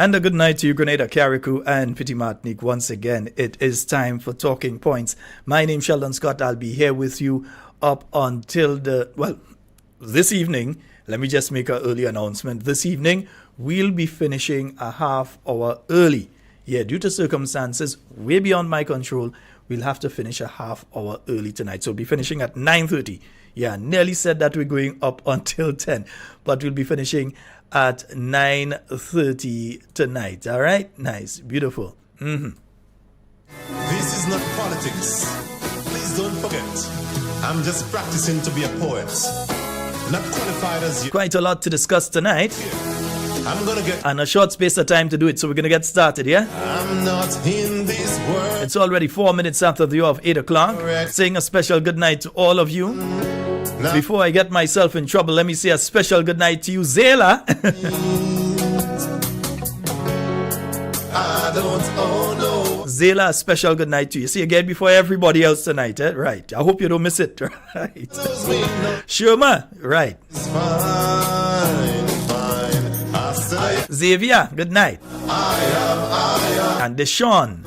And a good night to you, Grenada, Carriacou, and Petit Martinique. Once again, it is time for Talking Points. My name's Sheldon Scott. I'll be here with you up until this evening. Let me just make an early announcement. This evening, we'll be finishing a half hour early. Yeah, due to circumstances way beyond my control, we'll have to finish a half hour early tonight. So we'll be finishing at 9:30. Yeah, nearly said that we're going up until 10, but we'll be finishing at 9:30 tonight. All right? Nice. Beautiful. This is not politics. Please don't forget. I'm just practicing to be a poet. Not qualified as you. Quite a lot to discuss tonight. I'm gonna get. And a short space of time to do it, so we're going to get started, yeah? I'm not in this world. It's already 4 minutes after the hour of 8 o'clock. Saying a special good night to all of you. Before I get myself in trouble, let me say a special good night to you, Zayla. I don't owe no. Zayla, a special good night to you. See you again before everybody else tonight, eh? Right. I hope you don't miss it. Right. Shuma, right. Xavier, good night. And Deshaun.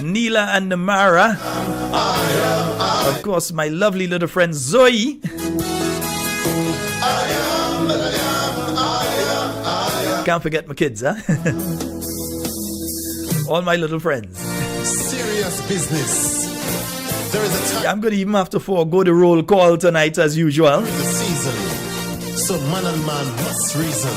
Neela and Namara. Of course, my lovely little friend Zoe. Can't forget my kids, huh? All my little friends. Serious business. There is a time. I'm going to even have to forego the roll call tonight as usual. The season. So man and man must reason.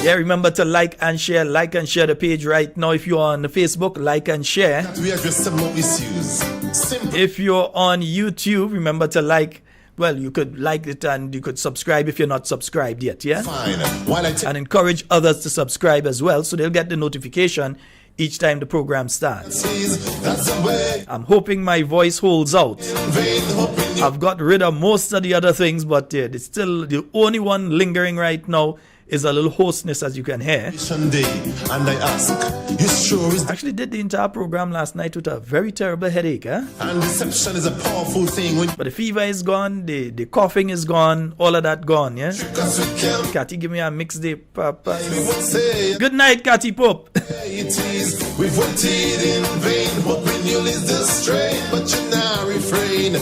Yeah, remember to like and share the page right now. If you're on Facebook, like and share. We address some more issues. Simple. If you're on YouTube, remember to like. Well, you could like it and you could subscribe if you're not subscribed yet, yeah? Fine. While and encourage others to subscribe as well, so they'll get the notification each time the program starts. I'm hoping my voice holds out. I've got rid of most of the other things, but yeah, it's still the only one lingering right now is a little hoarseness, as you can hear. And I ask, you sure is actually did the entire program last night with a very terrible headache, huh? And deception is a powerful thing. But the fever is gone, the coughing is gone, all of that gone, yeah? Cathy, give me a mixed day, papa. Good night, Cathy Pope. We've waited in vain, hoping you'll lose the strain, but you now refrain.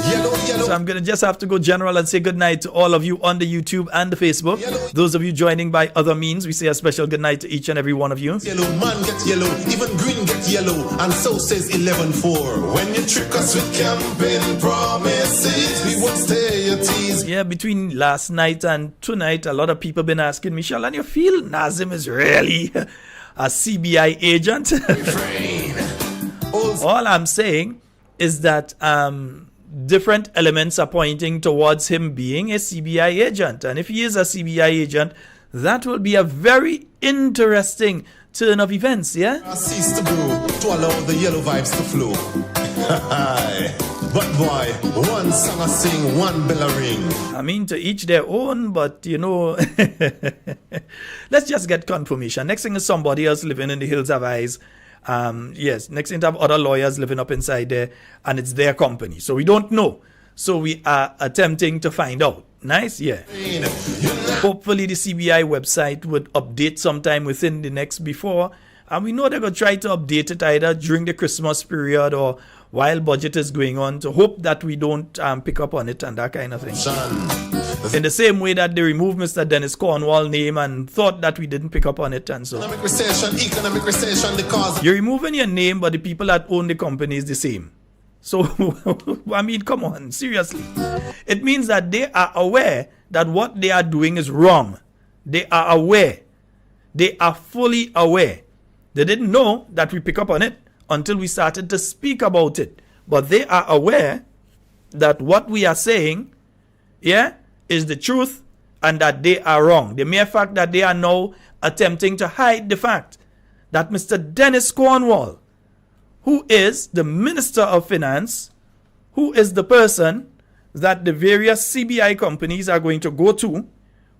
Yellow. So I'm going to just have to go general and say good night to all of you on the YouTube and the Facebook. Those of you joining by other means, we say a special good night to each and every one of you. Yellow man get yellow, even green get yellow, and so says 11-4. When you trick us with campaign promises, we won't stay your tease. Yeah, between last night and tonight, a lot of people been asking me, Shall, and you feel Nazim is really a CBI agent? All I'm saying is that different elements are pointing towards him being a CBI agent. And if he is a CBI agent, that will be a very interesting turn of events, yeah? I cease to brew to allow the yellow vibes to flow. But boy, one song I sing, one bell I ring. I mean, to each their own, but you know, let's just get confirmation. Next thing is somebody else living in the Hills of Eyes. Yes, next thing to have other lawyers living up inside there, and it's their company. So we don't know. So we are attempting to find out. Nice, yeah. Hopefully the CBI website would update sometime within the next before. And we know they're going to try to update it either during the Christmas period or while budget is going on, to hope that we don't pick up on it and that kind of thing. In the same way that they removed Mr. Dennis Cornwall's name and thought that we didn't pick up on it and so. Economic recession, the cause. You're removing your name, but the people that own the company is the same. So, I mean, come on, seriously. It means that they are aware that what they are doing is wrong. They are aware. They are fully aware. They didn't know that we pick up on it until we started to speak about it. But they are aware that what we are saying, yeah, is the truth and that they are wrong. The mere fact that they are now attempting to hide the fact that Mr. Dennis Cornwall, who is the Minister of Finance, who is the person that the various CBI companies are going to go to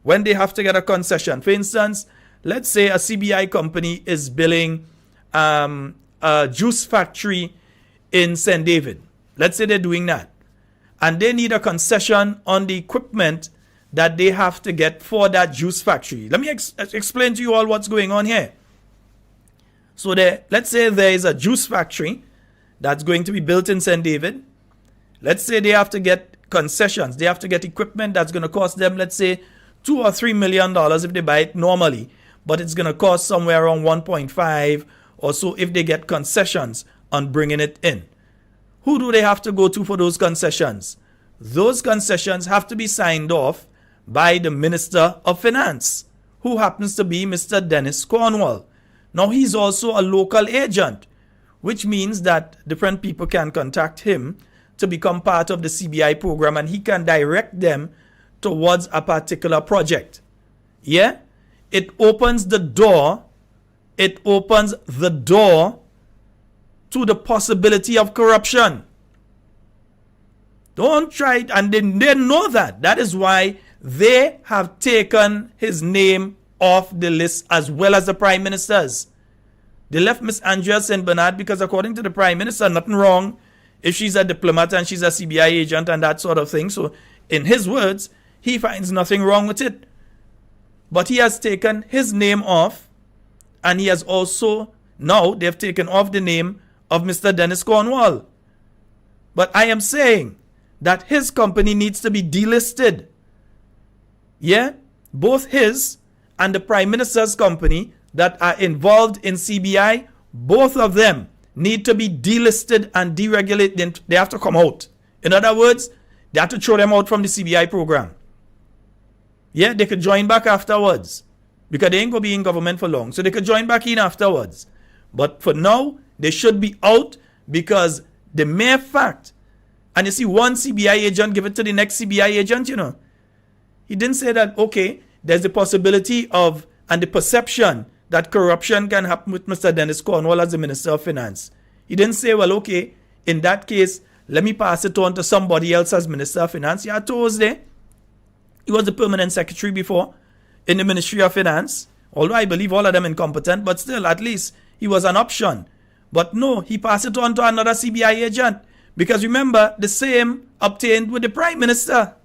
when they have to get a concession. For instance, let's say a CBI company is billing a juice factory in St. David. Let's say they're doing that. And they need a concession on the equipment that they have to get for that juice factory. Let me explain to you all what's going on here. So let's say there is a juice factory that's going to be built in St. David. Let's say they have to get concessions. They have to get equipment that's going to cost them, let's say, $2 or $3 million if they buy it normally. But it's going to cost somewhere around 1.5 or so if they get concessions on bringing it in. Who do they have to go to for those concessions? Those concessions have to be signed off by the Minister of Finance, who happens to be Mr. Dennis Cornwall. Now, he's also a local agent, which means that different people can contact him to become part of the CBI program, and he can direct them towards a particular project. Yeah? It opens the door. It opens the door to the possibility of corruption. Don't try it. And they know that. That is why they have taken his name off the list as well as the Prime Minister's. They left Miss Andrea St. Bernard because according to the Prime Minister, nothing wrong if she's a diplomat and she's a CBI agent and that sort of thing. So in his words, he finds nothing wrong with it. But he has taken his name off, and he has also, now they've taken off the name of Mr. Dennis Cornwall. But I am saying that his company needs to be delisted. Yeah? Both his and the Prime Minister's company that are involved in CBI, both of them need to be delisted and deregulated. They have to come out. In other words, they have to throw them out from the CBI program. Yeah, they could join back afterwards because they ain't going to be in government for long. So they could join back in afterwards. But for now, they should be out because the mere fact, and you see one CBI agent give it to the next CBI agent, you know. He didn't say that, okay, there's the possibility of and the perception that corruption can happen with Mr. Dennis Cornwall as the Minister of Finance. He didn't say, well, okay, in that case, let me pass it on to somebody else as Minister of Finance. He had toes there. He was the permanent secretary before in the Ministry of Finance. Although I believe all of them incompetent, but still, at least he was an option. But no, he passed it on to another CBI agent. Because remember, the same obtained with the Prime Minister.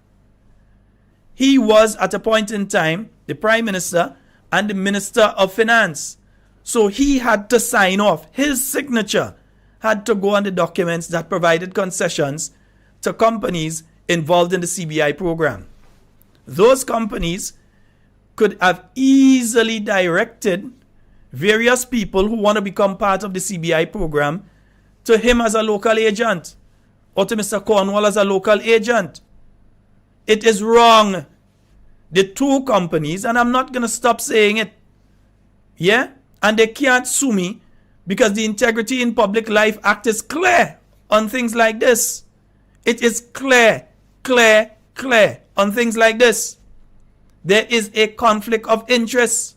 He was, at a point in time, the Prime Minister and the Minister of Finance. So he had to sign off. His signature had to go on the documents that provided concessions to companies involved in the CBI program. Those companies could have easily directed various people who want to become part of the CBI program to him as a local agent or to Mr. Cornwall as a local agent. It is wrong. The two companies, and I'm not going to stop saying it, yeah? And they can't sue me because the Integrity in Public Life Act is clear on things like this. It is clear on things like this. There is a conflict of interest.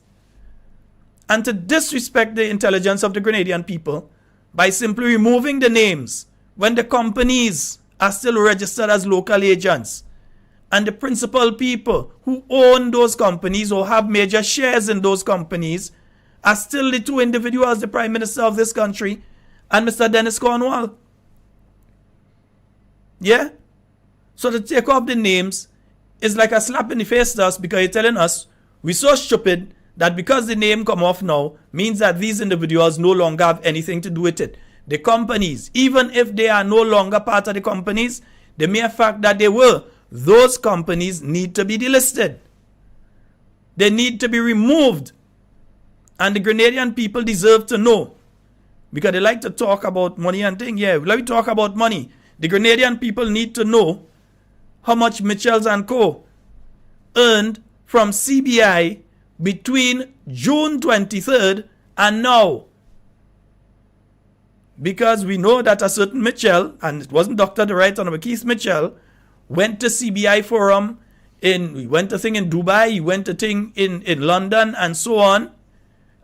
And to disrespect the intelligence of the Grenadian people by simply removing the names when the companies are still registered as local agents and the principal people who own those companies or have major shares in those companies are still the two individuals, the Prime Minister of this country and Mr. Dennis Cornwall. Yeah? So to take off the names is like a slap in the face to us because you're telling us we're so stupid that because the name come off now means that these individuals no longer have anything to do with it. The companies, even if they are no longer part of the companies, the mere fact that they were, those companies need to be delisted. They need to be removed. And the Grenadian people deserve to know. Because they like to talk about money and things. Yeah, let me talk about money. The Grenadian people need to know how much Mitchells and Co. earned from CBI between June 23rd and now. Because we know that a certain Mitchell, and it wasn't Dr. the Right Honorable Keith Mitchell, went to CBI forum, he went to thing in Dubai, he went to thing in London and so on,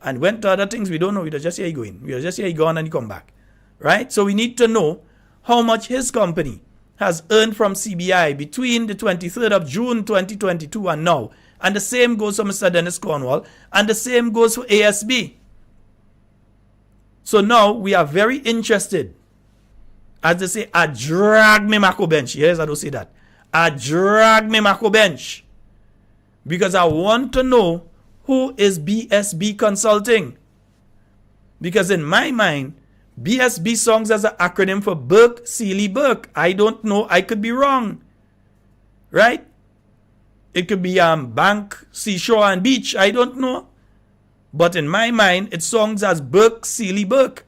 and went to other things we don't know. We just hear he going. We just hear he gone and he come back. Right? So we need to know how much his company has earned from CBI between the 23rd of June 2022 and now. And the same goes for Mr. Dennis Cornwall, and the same goes for ASB. So now we are very interested As they say, I drag me Mako bench. Yes, I don't say that. I drag me Mako bench. Because I want to know who is BSB Consulting. Because in my mind, BSB songs as an acronym for Burke, Sealy, Burke. I don't know. I could be wrong. Right? It could be Bank, Seashore and Beach. I don't know. But in my mind, it songs as Burke, Sealy, Burke.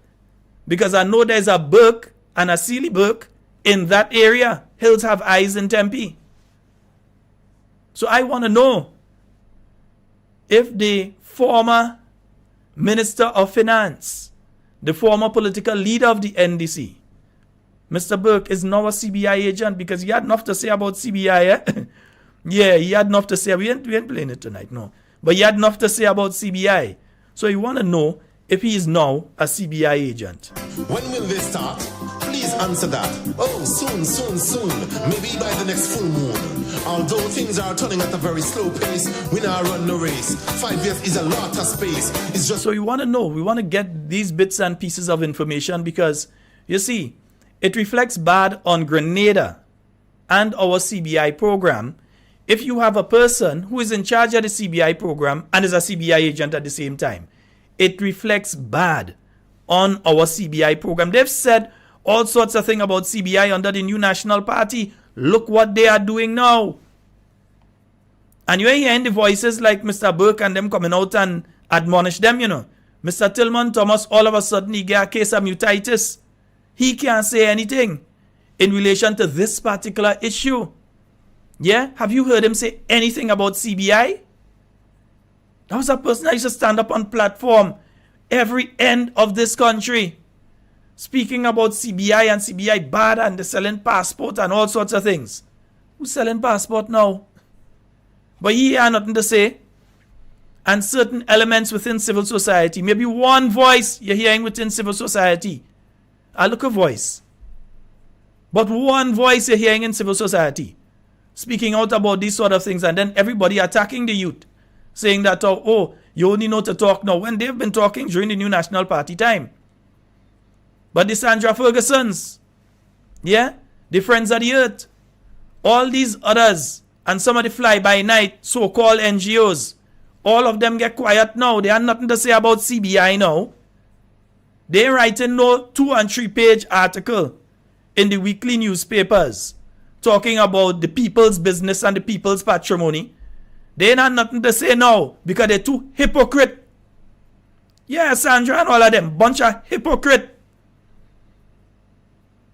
Because I know there's a Burke and a Sealy Burke in that area. Hills Have Eyes in Tempe. So I want to know if the former Minister of Finance, the former political leader of the NDC, Mr. Burke, is now a CBI agent, because he had enough to say about CBI. Eh? Yeah, he had enough to say. We ain't playing it tonight, no. But he had enough to say about CBI. So you want to know if he is now a CBI agent. When will they start? Please answer that. Oh, soon. Maybe by the next full moon. Although things are turning at a very slow pace, we now run the race. 5 years is a lot of space. It's just... So you want to know, we want to get these bits and pieces of information, because, you see, it reflects bad on Grenada and our CBI program if you have a person who is in charge of the CBI program and is a CBI agent at the same time. It reflects bad on our CBI program. They've said all sorts of things about CBI under the new National Party. Look what they are doing now. And you're hearing the voices like Mr. Burke and them coming out and admonish them, you know. Mr. Tillman Thomas, all of a sudden he get a case of mutitis. He can't say anything in relation to this particular issue. Yeah? Have you heard him say anything about CBI? That was a person that used to stand up on platform every end of this country, speaking about CBI and CBI bad and the selling passport and all sorts of things. Who's selling passport now? But he had nothing to say. And certain elements within civil society, maybe one voice you're hearing within civil society. I look a voice. But one voice you're hearing in civil society, speaking out about these sort of things, and then everybody attacking the youth, saying that, oh, you only know to talk now, when they've been talking during the new National Party time. But the Sandra Fergusons, yeah, the Friends of the Earth, all these others, and some of the fly-by-night so-called NGOs, all of them get quiet now. They have nothing to say about CBI now. They're writing no 2- and 3-page article in the weekly newspapers talking about the people's business and the people's patrimony. They ain't have nothing to say now because they're too hypocrite. Yeah, Sandra and all of them, bunch of hypocrite.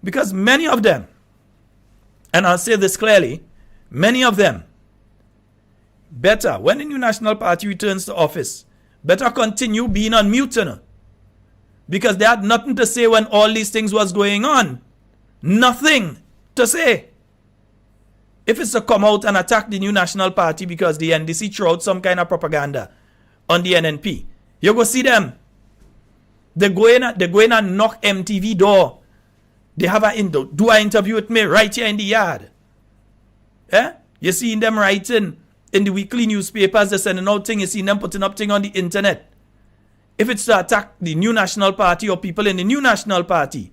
Because many of them, and I'll say this clearly, many of them, better, when the new National Party returns to office, better continue being on mute, you know, because they had nothing to say when all these things was going on. Nothing to say. If it's to come out and attack the new National Party because the NDC threw out some kind of propaganda on the NNP, you go see them. They go in and knock MTV door. They have do an interview with me right here in the yard. Eh? You see them writing in the weekly newspapers, they're sending out things, you see them putting up things on the internet. If it's to attack the new National Party or people in the new National Party,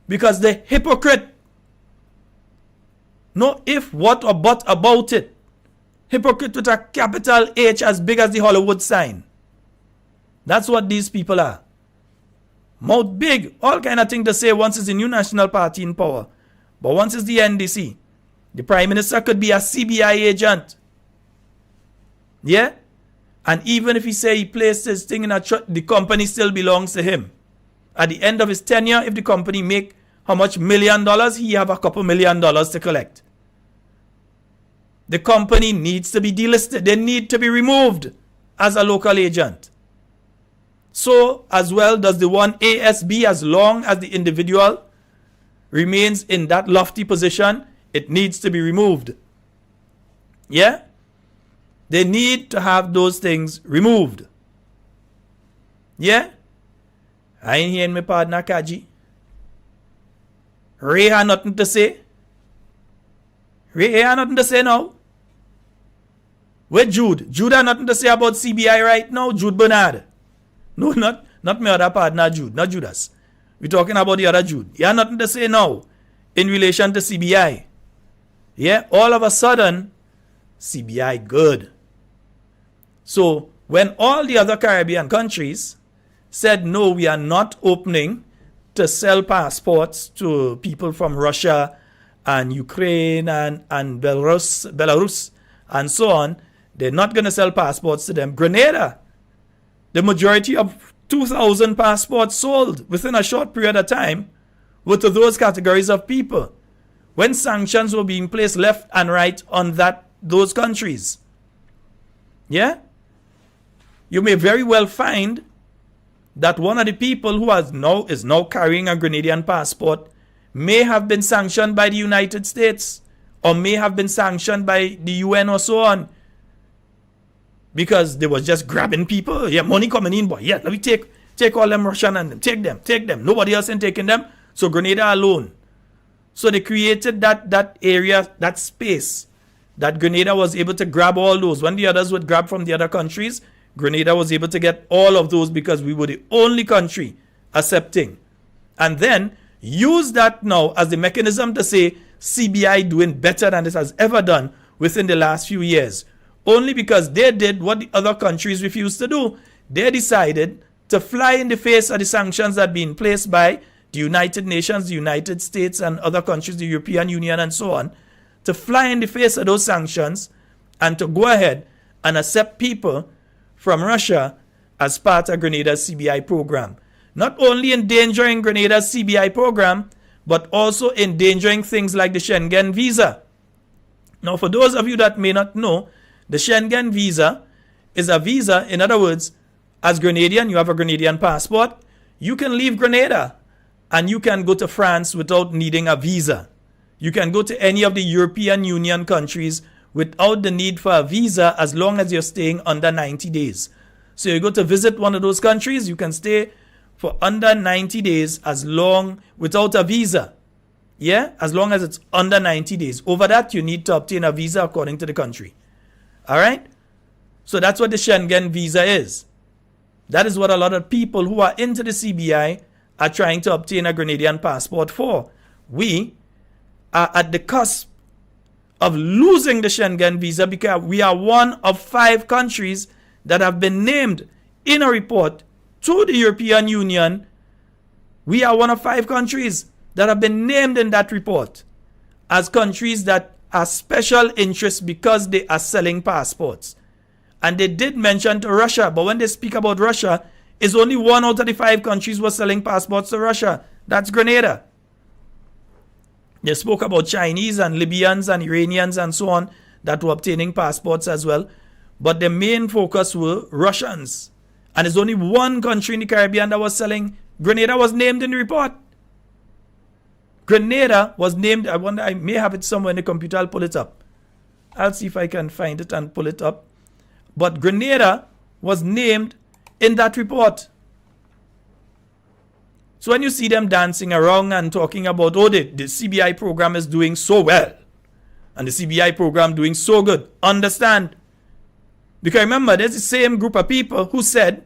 because they're hypocrite. No if, what, or but about it. Hypocrite with a capital H as big as the Hollywood sign. That's what these people are. Mouth big, all kind of thing to say once it's the new National Party in power. But once it's the NDC, the Prime Minister could be a CBI agent. Yeah? And even if he say he placed his thing in a trust, the company still belongs to him. At the end of his tenure, if the company make how much $1 million, he have a couple $1 million to collect. The company needs to be delisted. They need to be removed as a local agent. So as well does the one ASB, as long as the individual remains in that lofty position, it needs to be removed. Yeah? They need to have those things removed. Yeah? I ain't hearing my partner Kaji. Ray had nothing to say. Ray had nothing to say now. Where Jude? Jude had nothing to say about CBI right now. Jude Bernard. No, not my other partner Jude. Not Judas. We're talking about the other Jude. You have nothing to say now in relation to CBI. Yeah, all of a sudden, CBI good. So when all the other Caribbean countries said, no, we are not opening to sell passports to people from Russia and Ukraine and Belarus and so on, they're not going to sell passports to them. Grenada, the majority of 2,000 passports sold within a short period of time were to those categories of people when sanctions were being placed left and right on those countries. Yeah? You may very well find that one of the people who is now carrying a Grenadian passport may have been sanctioned by the United States or may have been sanctioned by the UN or so on because they was just grabbing people. Yeah, money coming in, boy. Yeah, let me take all them Russian and take them. Nobody else ain't taking them. So Grenada alone. So they created that area, that space that Grenada was able to grab all those. When the others would grab from the other countries, Grenada was able to get all of those because we were the only country accepting. And then use that now as the mechanism to say CBI doing better than it has ever done within the last few years. Only because they did what the other countries refused to do. They decided to fly in the face of the sanctions that had been placed by the United Nations, the United States, and other countries, the European Union, and so on, to fly in the face of those sanctions and to go ahead and accept people from Russia as part of Grenada's CBI program. Not only endangering Grenada's CBI program, but also endangering things like the Schengen visa. Now, for those of you that may not know, the Schengen visa is a visa. In other words, as Grenadian, you have a Grenadian passport, you can leave Grenada and you can go to France without needing a visa. You can go to any of the European Union countries without the need for a visa as long as you're staying under 90 days. So you go to visit one of those countries, you can stay for under 90 days without a visa. Yeah, as long as it's under 90 days. Over that, you need to obtain a visa according to the country. All right? So that's what the Schengen visa is. That is what a lot of people who are into the CBI are trying to obtain a Grenadian passport for. We are at the cusp of losing the Schengen visa because we are one of 5 countries that have been named in a report to the European Union. We are one of 5 countries that have been named in that report as countries that are special interests because they are selling passports. And they did mention to Russia, but when they speak about Russia, it's only 1 out of the 5 countries were selling passports to Russia. That's Grenada. They spoke about Chinese and Libyans and Iranians and so on that were obtaining passports as well. But the main focus were Russians. And there's only 1 country in the Caribbean that was selling. Grenada was named in the report. Grenada was named. I wonder, I may have it somewhere in the computer. I'll pull it up. I'll see if I can find it and pull it up. But Grenada was named in that report. So when you see them dancing around and talking about, oh, the CBI program is doing so well, and the CBI program doing so good, understand. Because remember, there's the same group of people who said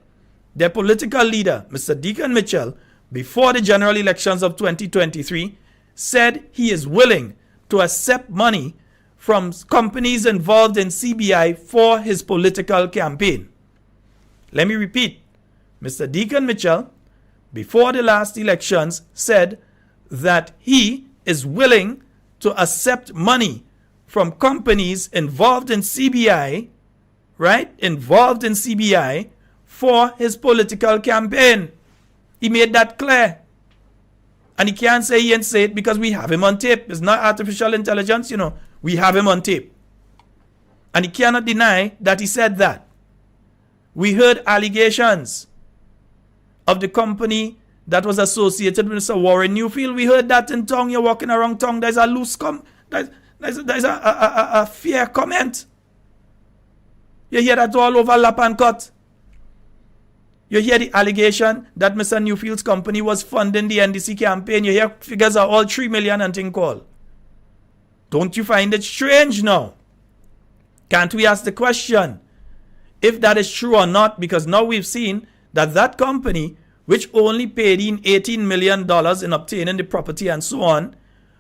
their political leader, Mr. Deacon Mitchell, before the general elections of 2023, said he is willing to accept money from companies involved in CBI for his political campaign. Let me repeat. Mr. Deacon Mitchell, before the last elections, said that he is willing to accept money from companies involved in CBI, right? Involved in CBI for his political campaign. He made that clear. And he can't say he ain't say it because we have him on tape. It's not artificial intelligence, We have him on tape. And he cannot deny that he said that. We heard allegations of the company that was associated with Mr. Warren Newfield. We heard that in tongue. You're walking around tongue. There's a loose there's a fair comment. You hear that all over lap and cut. You hear the allegation that Mr. Newfield's company was funding the NDC campaign. You hear figures are all 3 million and thing call. Don't you find it strange now? Can't we ask the question if that is true or not? Because now we've seen that company which only paid in $18 million in obtaining the property and so on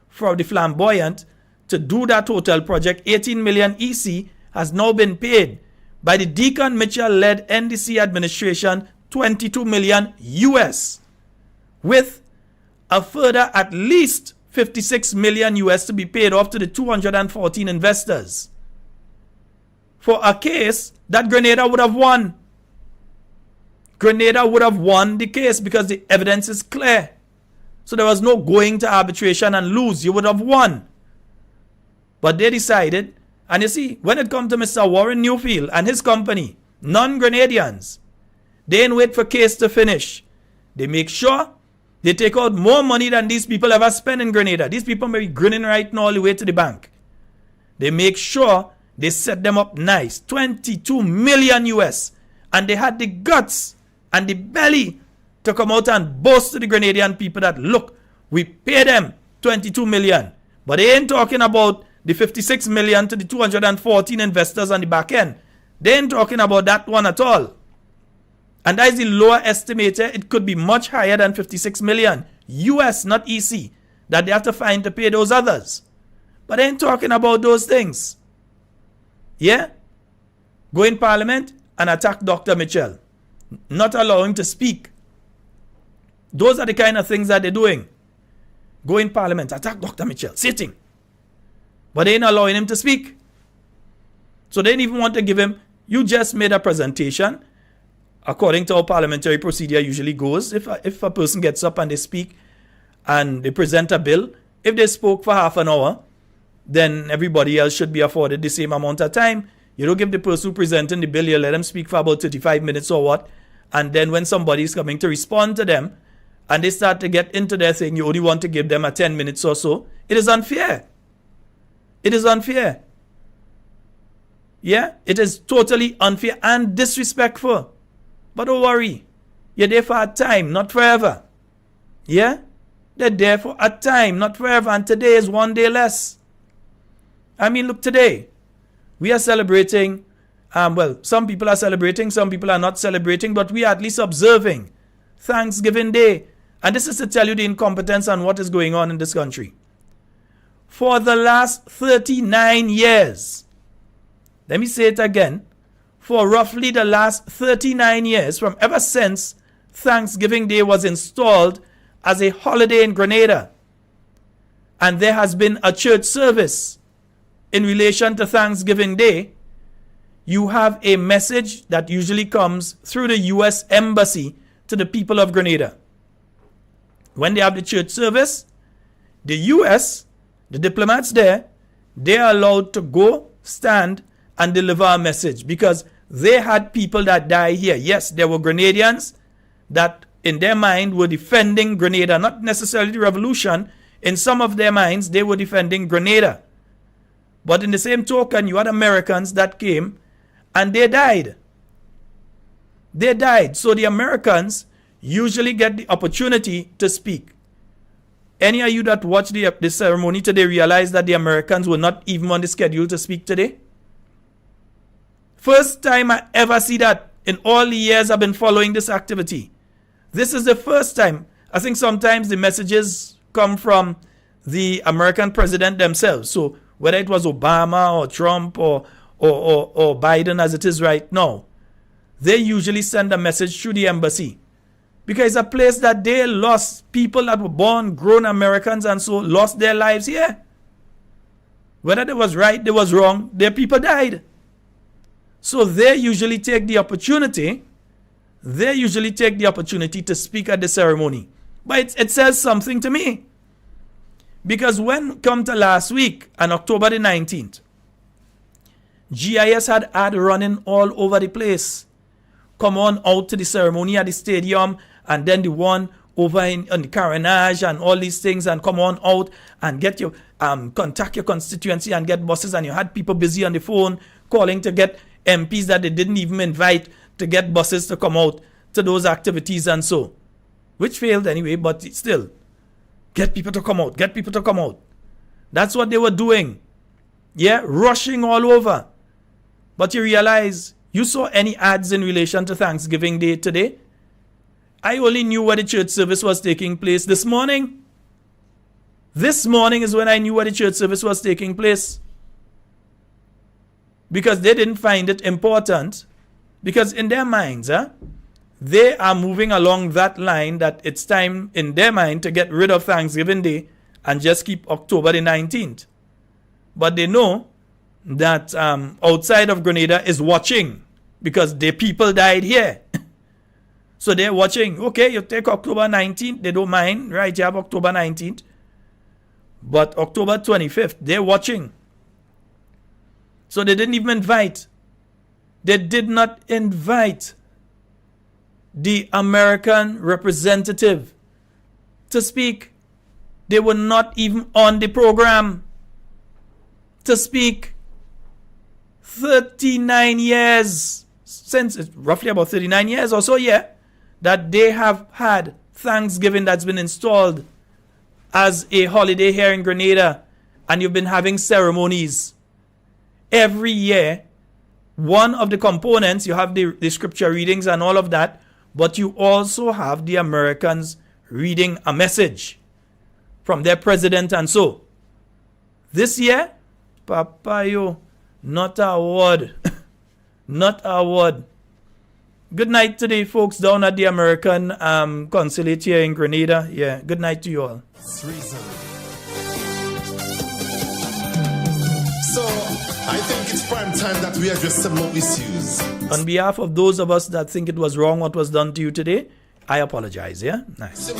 for the Flamboyant to do that hotel project, 18 million EC, has now been paid by the Deacon Mitchell-led NDC administration, 22 million US, with a further at least 56 million US to be paid off to the 214 investors for a case that Grenada would have won. Grenada would have won the case because the evidence is clear. So there was no going to arbitration and lose. You would have won. But they decided, and you see, when it comes to Mr. Warren Newfield and his company, non-Grenadians, they didn't wait for case to finish. They make sure they take out more money than these people ever spent in Grenada. These people may be grinning right now all the way to the bank. They make sure they set them up nice. 22 million US. And they had the guts and the belly to come out and boast to the Grenadian people that, look, we pay them 22 million. But they ain't talking about the 56 million to the 214 investors on the back end. They ain't talking about that one at all. And that is the lower estimator. It could be much higher than 56 million US, not EC, that they have to find to pay those others. But they ain't talking about those things. Yeah? Go in Parliament and attack Dr. Mitchell. Not allow him to speak. Those are the kind of things that they're doing. Go in Parliament, attack Dr. Mitchell, sitting. But they ain't allowing him to speak. So they didn't even want to give him, you just made a presentation. According to how parliamentary procedure usually goes, if a person gets up and they speak and they present a bill, if they spoke for half an hour, then everybody else should be afforded the same amount of time. You don't give the person who presenting the bill, you let them speak for about 35 minutes or what. And then when somebody is coming to respond to them and they start to get into their thing, you only want to give them a 10 minutes or so. It is unfair. It is unfair. Yeah, it is totally unfair and disrespectful. But don't worry. You're there for a time, not forever. Yeah? They're there for a time, not forever. And today is one day less. I mean, look, today, we are celebrating. Well, some people are celebrating, some people are not celebrating, but we are at least observing Thanksgiving Day. And this is to tell you the incompetence and what is going on in this country. For the last 39 years, let me say it again, for roughly the last 39 years, from ever since Thanksgiving Day was installed as a holiday in Grenada, and there has been a church service in relation to Thanksgiving Day, you have a message that usually comes through the U.S. Embassy to the people of Grenada. When they have the church service, the U.S., the diplomats there, they are allowed to go, stand, and deliver a message because they had people that died here. Yes, there were Grenadians that in their mind were defending Grenada, not necessarily the revolution. In some of their minds, they were defending Grenada. But in the same token, you had Americans that came and they died. They died. So the Americans usually get the opportunity to speak. Any of you that watched the ceremony today realize that the Americans were not even on the schedule to speak today? First time I ever see that in all the years I've been following this activity. This is the first time. I think sometimes the messages come from the American president themselves. So whether it was Obama or Trump or Biden as it is right now, they usually send a message through the embassy. Because it's a place that they lost. People that were born, grown Americans and so lost their lives here. Whether they was right, they was wrong, their people died. So they usually take the opportunity. They usually take the opportunity to speak at the ceremony. But it says something to me. Because when come to last week, on October the 19th, GIS had ad running all over the place. Come on out to the ceremony at the stadium, and then the one over in the Carnage and all these things, and come on out and get your contact your constituency and get buses. And you had people busy on the phone calling to get MPs that they didn't even invite to get buses to come out to those activities and so, which failed anyway, but still, get people to come out, get people to come out. That's what they were doing. Yeah, rushing all over. But you realize, you saw any ads in relation to Thanksgiving Day today? I only knew where the church service was taking place this morning. This morning is when I knew where the church service was taking place. Because they didn't find it important. Because in their minds, they are moving along that line that it's time in their mind to get rid of Thanksgiving Day and just keep October the 19th. But they know that outside of Grenada is watching because their people died here. So they're watching. Okay, you take October 19th. They don't mind. Right, you have October 19th. But October 25th, they're watching. So they didn't even invite. They did not invite the American representative to speak. They were not even on the program to speak. 39 years, since it's roughly about 39 years or so, that they have had Thanksgiving that's been installed as a holiday here in Grenada, and you've been having ceremonies. Every year, one of the components, you have the scripture readings and all of that, but you also have the Americans reading a message from their president and so. This year, Papayo, not a word. Not a word. Good night to the folks down at the American consulate here in Grenada. Yeah, good night to you all. So, I think it's prime time that we address some more issues. On behalf of those of us that think it was wrong what was done to you today, I apologize, yeah? Nice.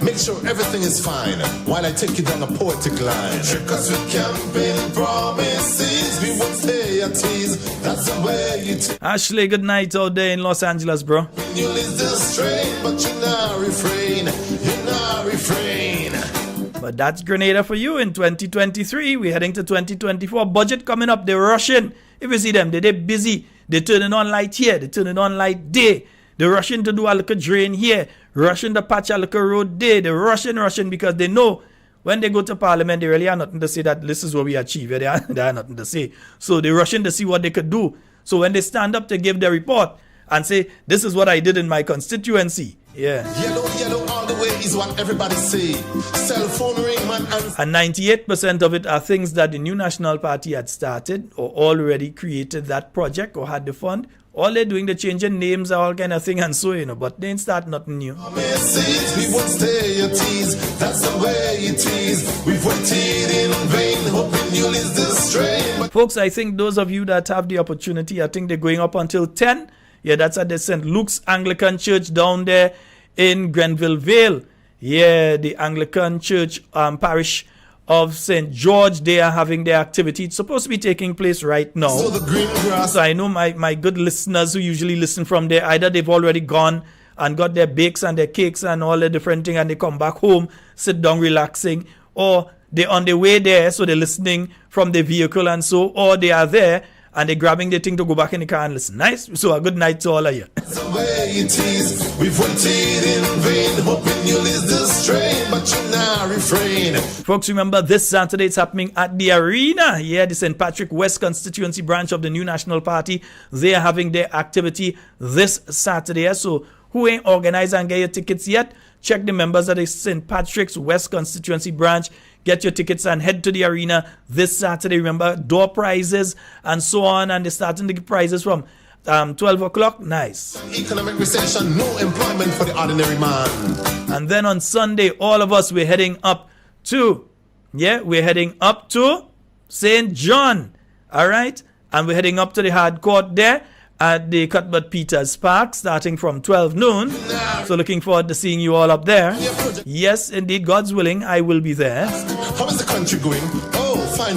Make sure everything is fine while I take you down a poetic line. Trick us with campaign promises, we won't stay at ease. That's the way you Ashley, good night out there in Los Angeles, bro. When you lose the strain, but you now refrain. You now refrain. But that's Grenada for you in 2023. We're heading to 2024. Budget coming up. They're rushing. If you see them, they're busy. They're turning on light here. They're turning on light there. They're rushing to do a little drain here, rushing to patch a little road there. They're rushing because they know when they go to Parliament, they really have nothing to say that this is what we achieve. They have nothing to say. So they're rushing to see what they could do. So when they stand up to give their report and say, this is what I did in my constituency. Yeah. Yellow all the way is what everybody say. Cell phone ring, man. And 98% of it are things that the New National Party had started or already created that project or had the fund. All they're doing, they're changing names, all kind of thing and so, but they ain't start nothing new. We won't stay at ease. That's the way it is. We've waited in vain, hoping you'll lose the strain. Folks, I think those of you that have the opportunity, I think they're going up until 10. Yeah, that's at the St. Luke's Anglican Church down there in Grenville Vale. Yeah, the Anglican Church parish of St. George, they are having their activity. It's supposed to be taking place right now. So the green grass. So I know my good listeners who usually listen from there, either they've already gone and got their bakes and their cakes and all the different things and they come back home, sit down relaxing, or they're on their way there, so they're listening from the vehicle and so, or they are there and they're grabbing the thing to go back in the car and listen. Nice. So a good night to all of you. That's the way it is. We've waited in vain, hoping you'll lose the strain, but you now refrain. Folks, remember this Saturday it's happening at the Arena. Yeah, the St. Patrick West Constituency branch of the New National Party. They are having their activity this Saturday. So who ain't organized and get your tickets yet, check the members of the St. Patrick's West Constituency branch. Get your tickets and head to the arena this Saturday. Remember, door prizes and so on. And they're starting to give prizes from 12 o'clock. Nice. Economic recession, no employment for the ordinary man. And then on Sunday, all of us, we're heading up to St. John. All right? And we're heading up to the hard court there at the Cuthbert Peters Park starting from 12 noon. So looking forward to seeing you all up there. Yes, indeed, God's willing, I will be there. How is the country going? Oh, fine.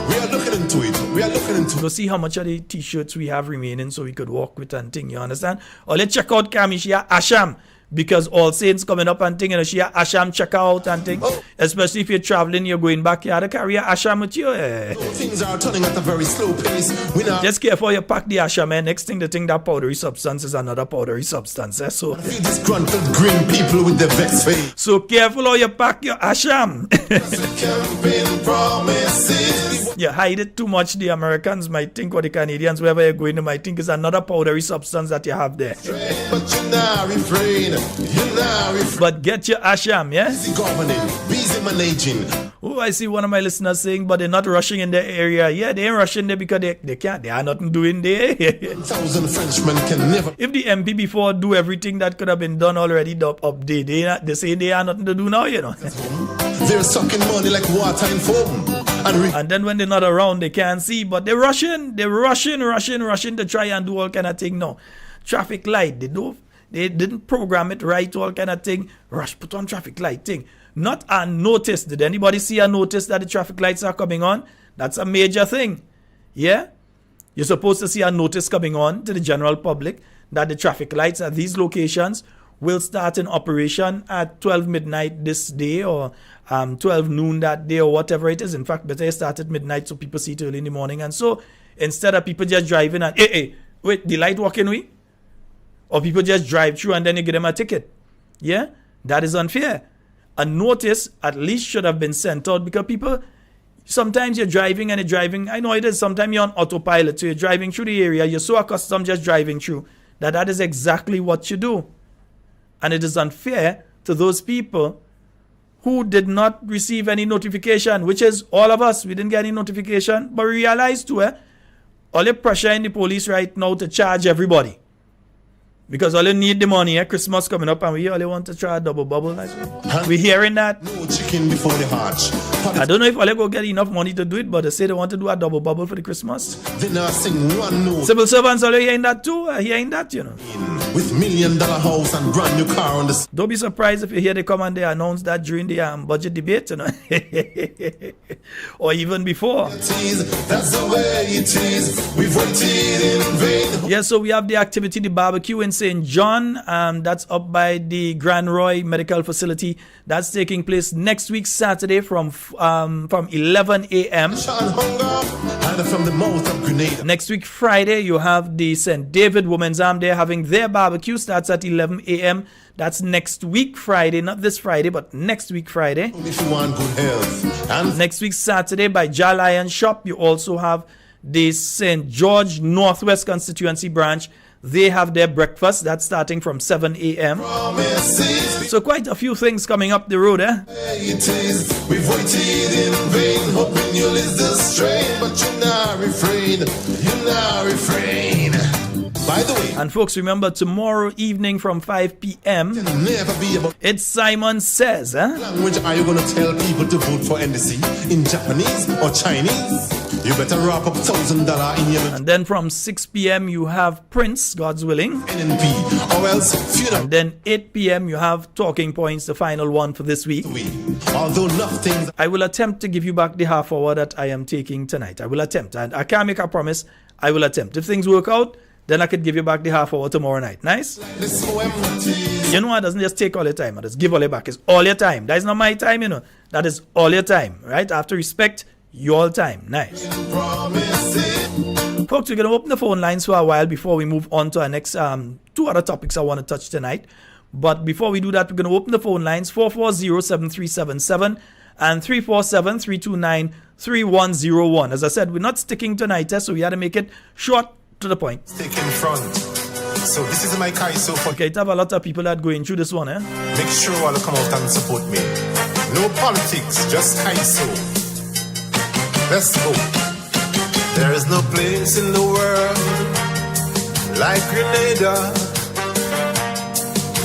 We are looking into it. Go see how much of the t-shirts we have remaining so we could walk with and thing, you understand? Or let's check out Kamishia Asham. because All Saints coming up and thing, you know, she a asham check out and thing. Oh. Especially if you're traveling, you're going back, you have to carry a asham with you. Things are turning at a very slow pace. We now Just careful you pack the asham, and next thing, the thing that powdery substance is another powdery substance. So feel disgruntled green people with the vex face. so careful how you pack your asham. Campaign promises. You hide it too much, the Americans might think, or the Canadians, wherever you're going, they might think it's another powdery substance that you have there. But you now refrain. You now refrain. But get your asham, yeah? Busy governing, busy managing. Oh, I see one of my listeners saying, but they're not rushing in their area. Yeah, they ain't rushing there because they can't. They are nothing doing there. 1,000 Frenchmen can never. If the MP before do everything that could have been done already, the update, they say they are nothing to do now, you know. They're sucking money like water in foam. And then when they're not around, they can't see. But they're rushing to try and do all kind of thing now. Traffic light, they didn't program it right, all kind of thing. Rush, put on traffic light thing. Not a notice. Did anybody see a notice that the traffic lights are coming on? That's a major thing. Yeah? You're supposed to see a notice coming on to the general public that the traffic lights at these locations will start in operation at 12 midnight this day, or 12 noon that day, or whatever it is. In fact, better start at midnight so people see it early in the morning. And so instead of people just driving and, wait, the light walking way? Or people just drive through and then you give them a ticket. Yeah? That is unfair. A notice at least should have been sent out, because people, sometimes you're driving and you're driving, I know it is, sometimes you're on autopilot, so you're driving through the area, you're so accustomed just driving through, that is exactly what you do. And it is unfair to those people who did not receive any notification, which is all of us. We didn't get any notification, but we realized too, all the pressure in the police right now to charge everybody. Because all you need the money, Christmas coming up, and we only want to try a double bubble. We're hearing that. No chicken before the hatch. I don't know if all go get enough money to do it, but they say they want to do a double bubble for the Christmas. They now sing one note. Civil servants are hearing that too, hearing that, you know. With $1 million house and brand new car on the. Don't be surprised if you hear they come and they announce that during the budget debate, you know. Or even before. That's the way it is. We've waited in vain. Yeah, so we have the activity, the barbecue in St. John. That's up by the Grand Roy Medical Facility. That's taking place next week, Saturday from 11 a.m. From the mouth of Grenada. Next week, Friday, you have the St. David Women's Arm. They're having their barbecue. Starts at 11 a.m. That's next week, Friday. Not this Friday, but next week, Friday. If you want good health. And next week, Saturday, by Jar Lion Shop, you also have the St. George Northwest Constituency branch. They have their breakfast. That's starting from 7 a.m. So quite a few things coming up the road, eh? It is. We've waited in vain, hoping you'll ease the strain, but you now refrain. You now refrain. By the way, and folks, remember tomorrow evening from 5 p.m. never be about it's Simon Says, eh? language. Are you going to tell people to vote for NDC in Japanese or Chinese? You better wrap up $1,000 in your. And then from 6 p.m. you have Prince, God's willing. NNP, or else funeral. And then 8 p.m. you have Talking Points, the final one for this week. Although nothing. I will attempt to give you back the half hour that I am taking tonight. I will attempt. And I can't make a promise. I will attempt. If things work out, then I could give you back the half hour tomorrow night. Nice? You know, it doesn't just take all your time. I just give all your back. It's all your time. That is not my time, you know. That is all your time, right? I have to respect your time. Nice. Folks, we're going to open the phone lines for a while before we move on to our next two other topics I want to touch tonight. But before we do that, we're going to open the phone lines 440-7377 and 347-329-3101. As I said, we're not sticking tonight, so we had to make it short to the point. Stick in front. So this is my Kaiso for. Okay, it have a lot of people that going through this one, eh? Make sure all come out and support me. No politics, just Kaiso. Let's go. There is no place in the world like Grenada.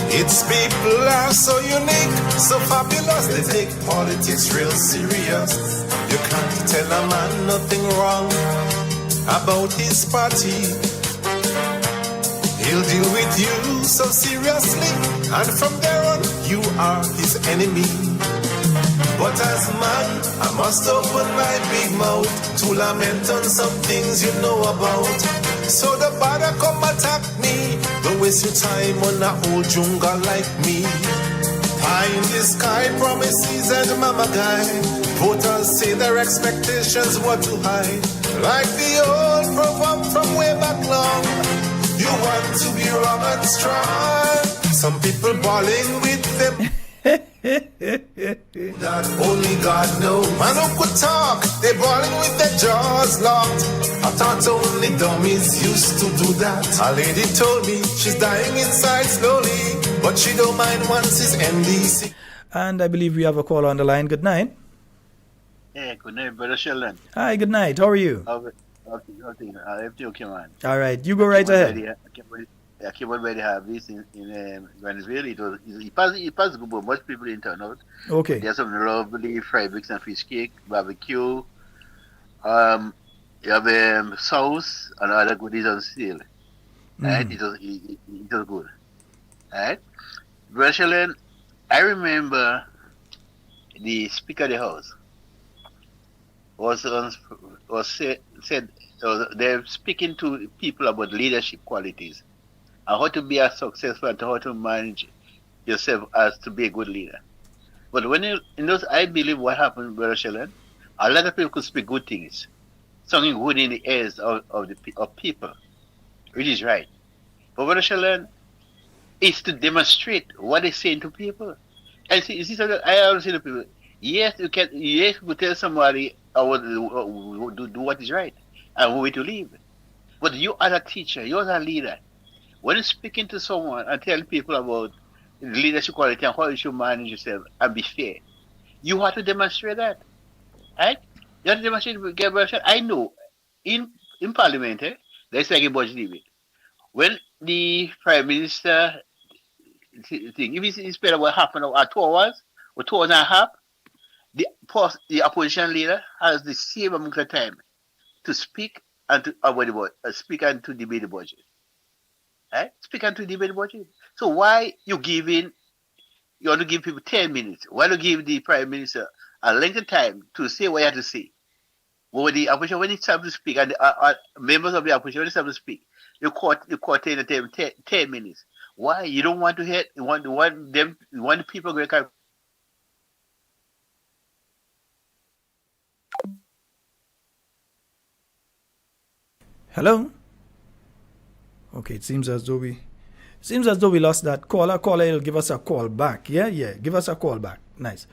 Its people are so unique, so fabulous. They take politics real serious. You can't tell a man nothing wrong about his party. He'll deal with you so seriously, and from there on you are his enemy. But as man, I must open my big mouth to lament on some things you know about. So the bother come attack me, Don't waste your time on a old jungle like me. Pie in the sky, promises and mama guy. Voters say their expectations were too high. Like the old proverb from way back long. You want to be wrong and strong. Some people balling with them. That only God knows. Man who could talk, they balling with their jaws locked. I thought only dummies used to do that. A lady told me she's dying inside slowly, but she don't mind once it's NDC. And I believe we have a caller on the line. Good night. Hey, good night, Brother Sheldon. Hi, good night. How are you? Everything okay, man. All right, you go right ahead. I keep on ready to have this in Venezuela. It passed good, but most people didn't turn out. Okay. There's some lovely fried bricks and fish cake, barbecue. You have sauce and other goodies on sale. Right? It was good. Right? Brother Sheldon, I remember the Speaker of the House said they're speaking to people about leadership qualities and how to be as successful and how to manage yourself as to be a good leader. But I believe what happened, Brother Sheldon, a lot of people could speak good things, something good in the ears of people, which is right. But Brother Sheldon, is to demonstrate what they're saying to people. And see, I always say to people, yes, you could tell somebody do what is right and where to live. But you as a teacher, you as a leader, when you're speaking to someone and telling people about leadership quality and how you should manage yourself and be fair, you have to demonstrate that. Right? You have to demonstrate. I know in Parliament, there's like a budget debate. When the Prime Minister thing, if he spent about half an hour or 2 hours or 2 hours and a half, the opposition leader has the same amount of time to speak and to debate the budget. Right? Speak and to debate the budget. So why you want to give people 10 minutes? Why don't you give the Prime Minister a length of time to say what you have to say? When the opposition, when it's time to speak, and members of the opposition, when it's time to speak, you quarter them 10 minutes. Why? You don't want to hear, you want the people to come. Hello? Okay, it seems as though we lost that caller. Caller will give us a call back. Yeah, give us a call back. Nice.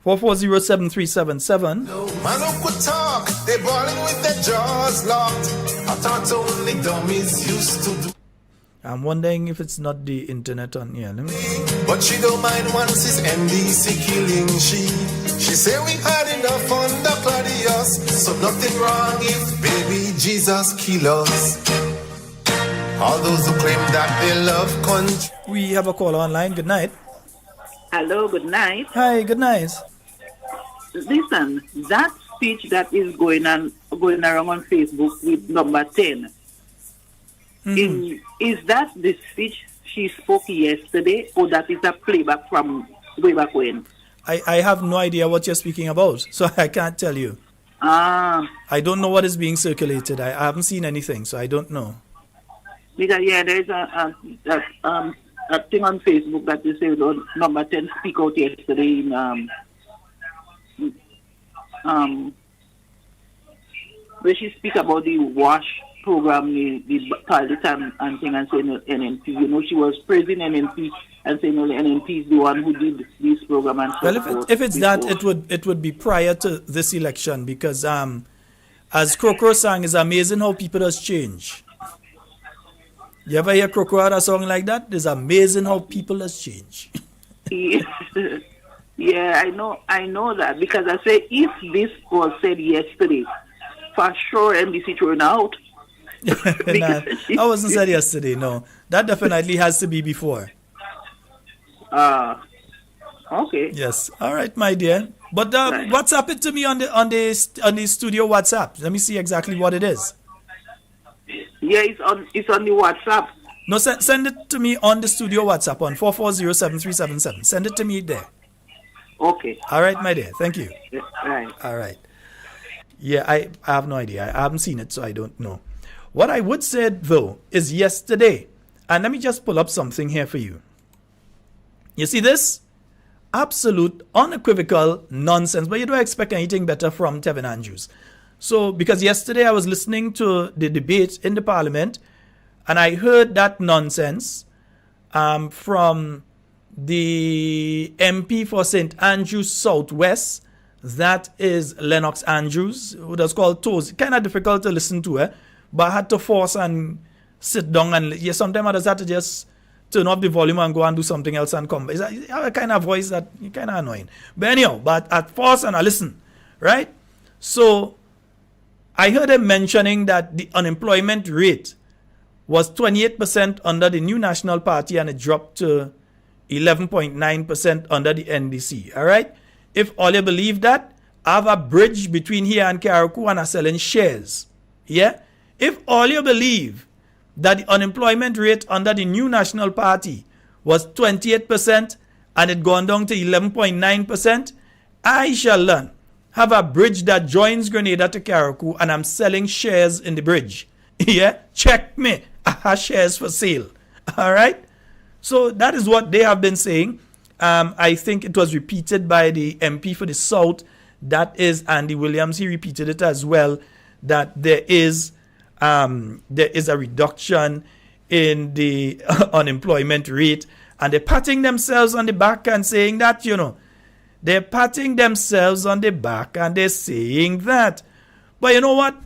440-7377. No man who could talk, they balling with their jaws locked. I thought only dummies used to do. I'm wondering if it's not the internet on here. But she don't mind once it's NDC killing she say we had enough on the Claudius, so nothing wrong if baby Jesus kill us. All those who claim that they love country. We have a caller online. Good night. Hello, good night. Hi, good night. Listen, that speech that is going around on Facebook with number 10, is that the speech she spoke yesterday, or that is a playback from way back when? I have no idea what you're speaking about, so I can't tell you. I don't know what is being circulated. I haven't seen anything, so I don't know. Because there is a thing on Facebook that they say number 10 speak out yesterday in where she speak about the WASH program, the toilet and thing, and saying NNP. You know, she was praising NNP and saying only NNP is the one who did this program and so forth. Well, if it's that, it would be prior to this election, because as Krokro sang, it's amazing how people has changed. You ever hear Krokro had a song like that? It's amazing how people has changed. Yeah, I know that, because I say if this was said yesterday, for sure NBC thrown out. Nah, I wasn't said yesterday. No, that definitely has to be before. Okay. Yes. All right, my dear. But Right. WhatsApp it to me on the studio WhatsApp. Let me see exactly what it is. Yeah, it's on the WhatsApp. No, send it to me on the studio WhatsApp on 440-7377. Send it to me there. Okay. All right, my dear. Thank you. Yeah, right. All right. Yeah, I have no idea. I haven't seen it, so I don't know. What I would say, though, is yesterday, And let me just pull up something here for you. You see this? Absolute, unequivocal nonsense. But you don't expect anything better from Tevin Andrews. So, because yesterday I was listening to the debate in the parliament, and I heard that nonsense from the MP for St. Andrews Southwest, that is Lennox Andrews, who does call Toes. Kind of difficult to listen to, but I had to force and sit down, and sometimes I just had to just turn off the volume and go and do something else and come. It's a kind of voice that is kind of annoying. But anyhow, but at first and I listen, right? So I heard him mentioning that the unemployment rate was 28% under the New National Party and it dropped to 11.9% under the NDC. All right? If all you believe that, I have a bridge between here and Karaku and are selling shares. Yeah? If all you believe that the unemployment rate under the New National Party was 28% and it gone down to 11.9%, I shall learn. Have a bridge that joins Grenada to Karaku and I'm selling shares in the bridge. Yeah? Check me. I have shares for sale. All right? So that is what they have been saying. I think it was repeated by the MP for the South. That is Andy Williams. He repeated it as well, that there is a reduction in the unemployment rate. And they're patting themselves on the back and saying that, they're patting themselves on the back and they're saying that. But you know what?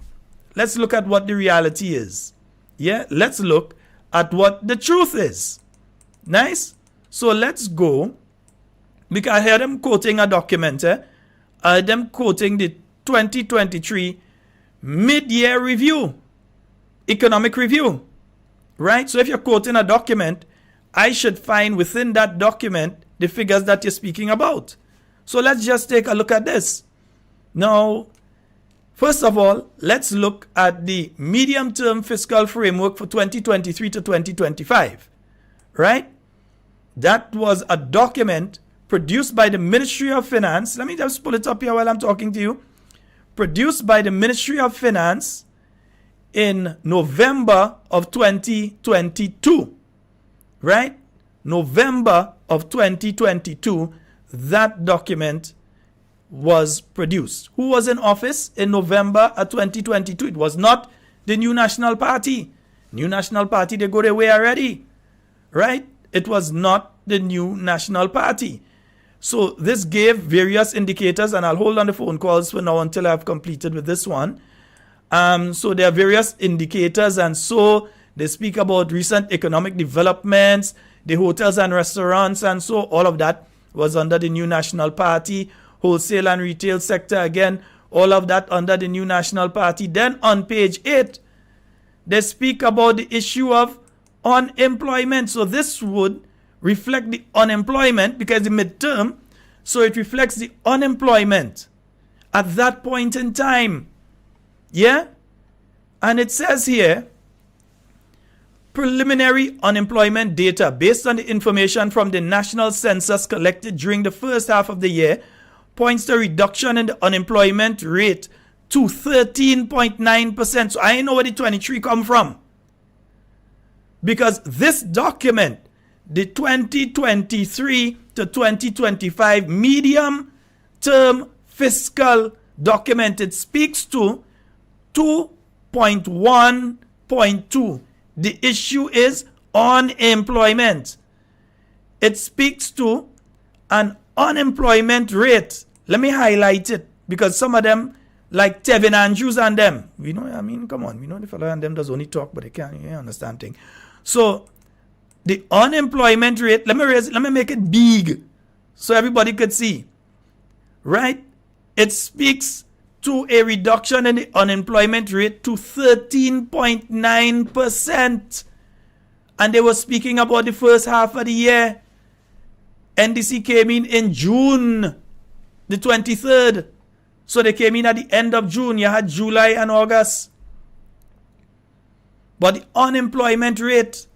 Let's look at what the reality is. Yeah, let's look at what the truth is. Nice? So let's go. Because I heard them quoting a document. I heard them quoting the 2023 mid-year review. Economic review. Right? So if you're quoting a document, I should find within that document the figures that you're speaking about. So let's just take a look at this. Now, first of all, let's look at the medium-term fiscal framework for 2023 to 2025. Right? That was a document produced by the Ministry of Finance. Let me just pull it up here while I'm talking to you. Produced by the Ministry of Finance in November of 2022. Right? November of 2022, that document was produced. Who was in office in November of 2022? It was not the New National Party. New National Party, they go their way already. Right? It was not the New National Party. So this gave various indicators, and I'll hold on the phone calls for now until I've completed with this one. So there are various indicators, and so they speak about recent economic developments, the hotels and restaurants, and so all of that was under the New National Party. Wholesale and retail sector, again, all of that under the New National Party. Then on page 8, they speak about the issue of unemployment. So this would reflect the unemployment because the midterm, so it reflects the unemployment at that point in time. Yeah? And it says here, preliminary unemployment data based on the information from the national census collected during the first half of the year points to a reduction in the unemployment rate to 13.9%. So I know where the 23 come from. Because this document, the 2023 to 2025 medium-term fiscal document, it speaks to 2.1.2. The issue is unemployment. It speaks to an unemployment rate. Let me highlight it because some of them, like Tevin Andrews and them, come on, we know the fellow and them does only talk, but they can't understand things. So the unemployment rate, let me make it big so everybody could see. Right? It speaks to a reduction in the unemployment rate to 13.9%. And they were speaking about the first half of the year. NDC came in June the 23rd. So they came in at the end of June. You had July and August. But the unemployment rate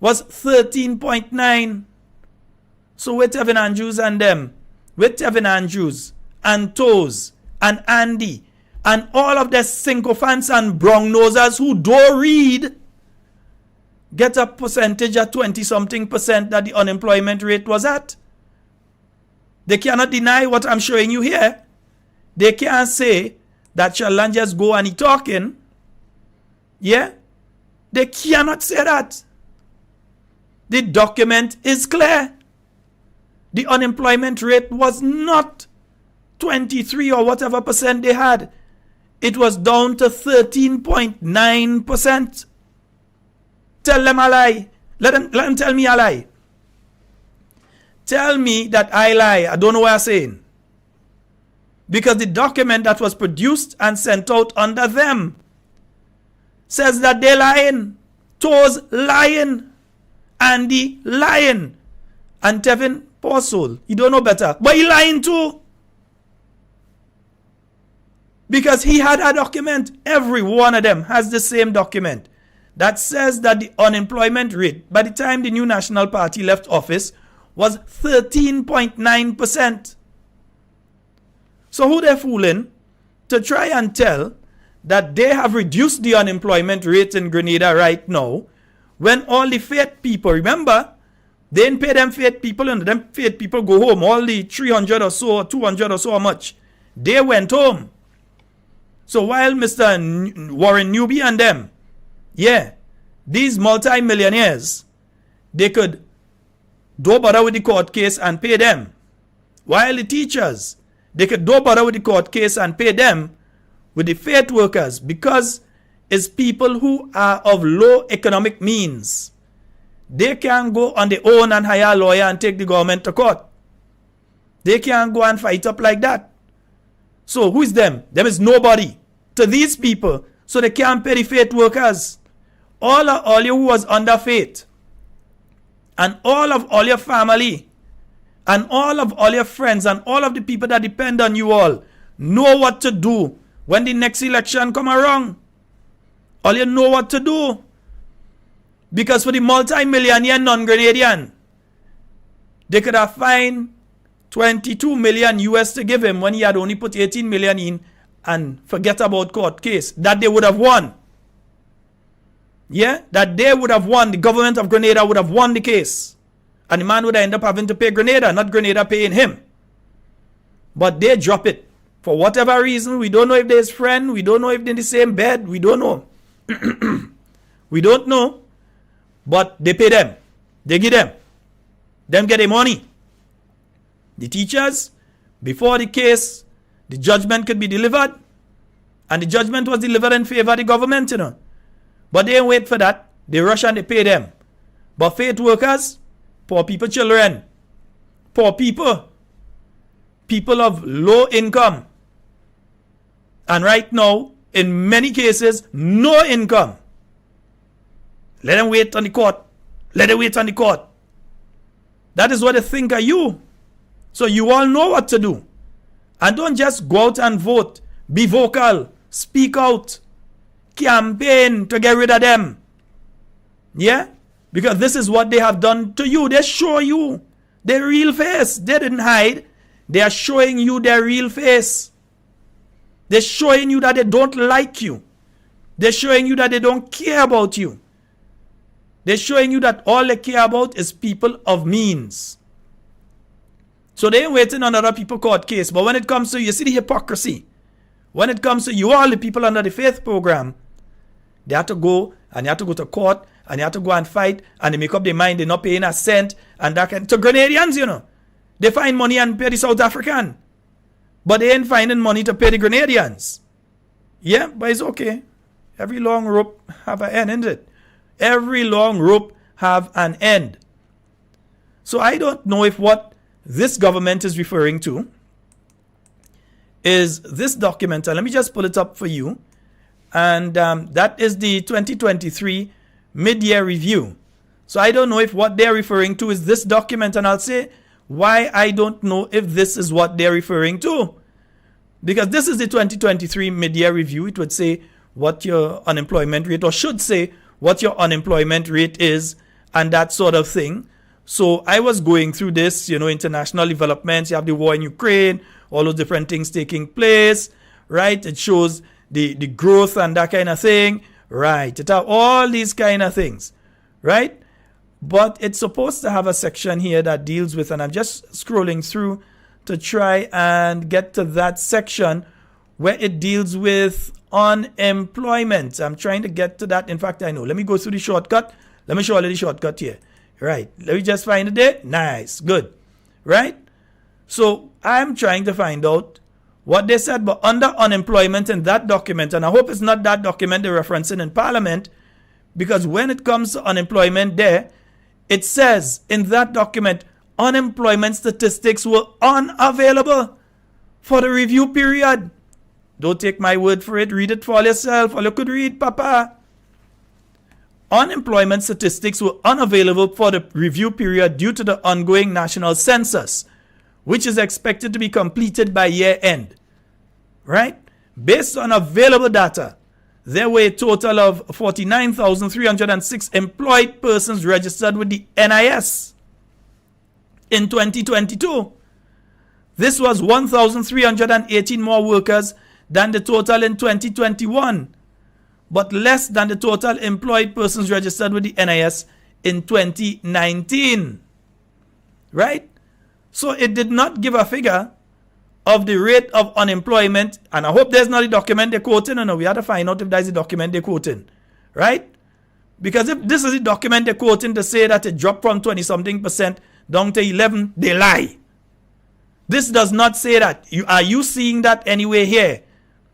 was 13.9. So with Tevin Andrews and them, with Tevin Andrews and Toes and Andy and all of the sycophants and brown nosers who don't read, get a percentage at 20-something% that the unemployment rate was at. They cannot deny what I'm showing you here. They can't say that Shallan just go and he talking. Yeah? They cannot say that. The document is clear. The unemployment rate was not 23 or whatever percent they had. It was down to 13.9%. Tell them a lie. Let them tell me a lie. Tell me that I lie. I don't know what I'm saying. Because the document that was produced and sent out under them says that they're lying. Toes lying. Andy lying. And Tevin, poor soul, he don't know better. But he lying too. Because he had a document. Every one of them has the same document that says that the unemployment rate by the time the new National Party left office was 13.9%. So who they're fooling to try and tell that they have reduced the unemployment rate in Grenada right now when all the faith people, remember, they didn't pay them faith people and them faith people go home. All the 300 or so, 200 or so how much, they went home. So while Mr. Warren Newby and them, yeah, these multi-millionaires, they could do bother with the court case and pay them. While the teachers, they could do bother with the court case and pay them with the faith workers because it's people who are of low economic means. They can't go on their own and hire a lawyer and take the government to court. They can't go and fight up like that. So who is them? Them is nobody to these people. So they can't pay the faith workers. All you who was under faith, and all your family, and all your friends, and all of the people that depend on you all know what to do when the next election come around. All you know what to do. Because for the multi-millionaire non-Grenadian, they could have fined 22 million US to give him when he had only put 18 million in and forget about court case. That they would have won. Yeah, that they would have won. The government of Grenada would have won the case. And the man would end up having to pay Grenada, not Grenada paying him. But they drop it. For whatever reason, we don't know if they're his friend. We don't know if they're in the same bed. We don't know. We don't know. But they pay them. They give them. Them get their money. The teachers, before the case, the judgment could be delivered. And the judgment was delivered in favor of the government, you know. But they didn't wait for that. They rush and they pay them. But faith workers, poor people, children, poor people, people of low income, and right now, in many cases, no income. Let them wait on the court. Let them wait on the court. That is what they think of you. So you all know what to do. And don't just go out and vote. Be vocal. Speak out. Campaign to get rid of them. Yeah? Because this is what they have done to you. They show you their real face. They didn't hide. They are showing you their real face. They're showing you that they don't like you. They're showing you that they don't care about you. They're showing you that all they care about is people of means. So they ain't waiting on other people court case. But when it comes to, you see the hypocrisy. When it comes to you all the people under the faith program, they have to go and they have to go to court and they have to go and fight and they make up their mind they're not paying a cent and that can to Grenadians, you know. They find money and pay the South African. But they ain't finding money to pay the Grenadians. Yeah, but it's okay. Every long rope have an end, isn't it? Every long rope have an end. So I don't know if what this government is referring to is this document. And let me just pull it up for you. And that is the 2023 mid-year review. So I don't know if what they're referring to is this document. And I'll say why I don't know if this is what they're referring to. Because this is the 2023 mid-year review. It would say what your unemployment rate, or should say what your unemployment rate is and that sort of thing. So I was going through this, you know, international developments. You have the war in Ukraine, all those different things taking place, right? It shows the growth and that kind of thing, right? It have all these kind of things, right? But it's supposed to have a section here that deals with, and I'm just scrolling through to try and get to that section where it deals with unemployment. I'm trying to get to that. In fact, I know. Let me go through the shortcut. Let me show you the shortcut here. Right. Let me just find it there. Nice. Good. Right? So I'm trying to find out what they said, but under unemployment in that document, and I hope it's not that document they're referencing in Parliament, because when it comes to unemployment there, it says in that document, unemployment statistics were unavailable for the review period. Don't take my word for it. Read it for yourself. Or you could read, Papa. Unemployment statistics were unavailable for the review period due to the ongoing national census, which is expected to be completed by year end. Right? Based on available data, there were a total of 49,306 employed persons registered with the NIS in 2022. This was 1,318 more workers than the total in 2021, but less than the total employed persons registered with the NIS in 2019. Right? So it did not give a figure of the rate of unemployment, and I hope there's not a document they're quoting. No, we have to find out if there's a document they're quoting, right? Because if this is a document they're quoting to say that it dropped from 20-something% down to 11, they lie. This does not say that. Are you seeing that anywhere here?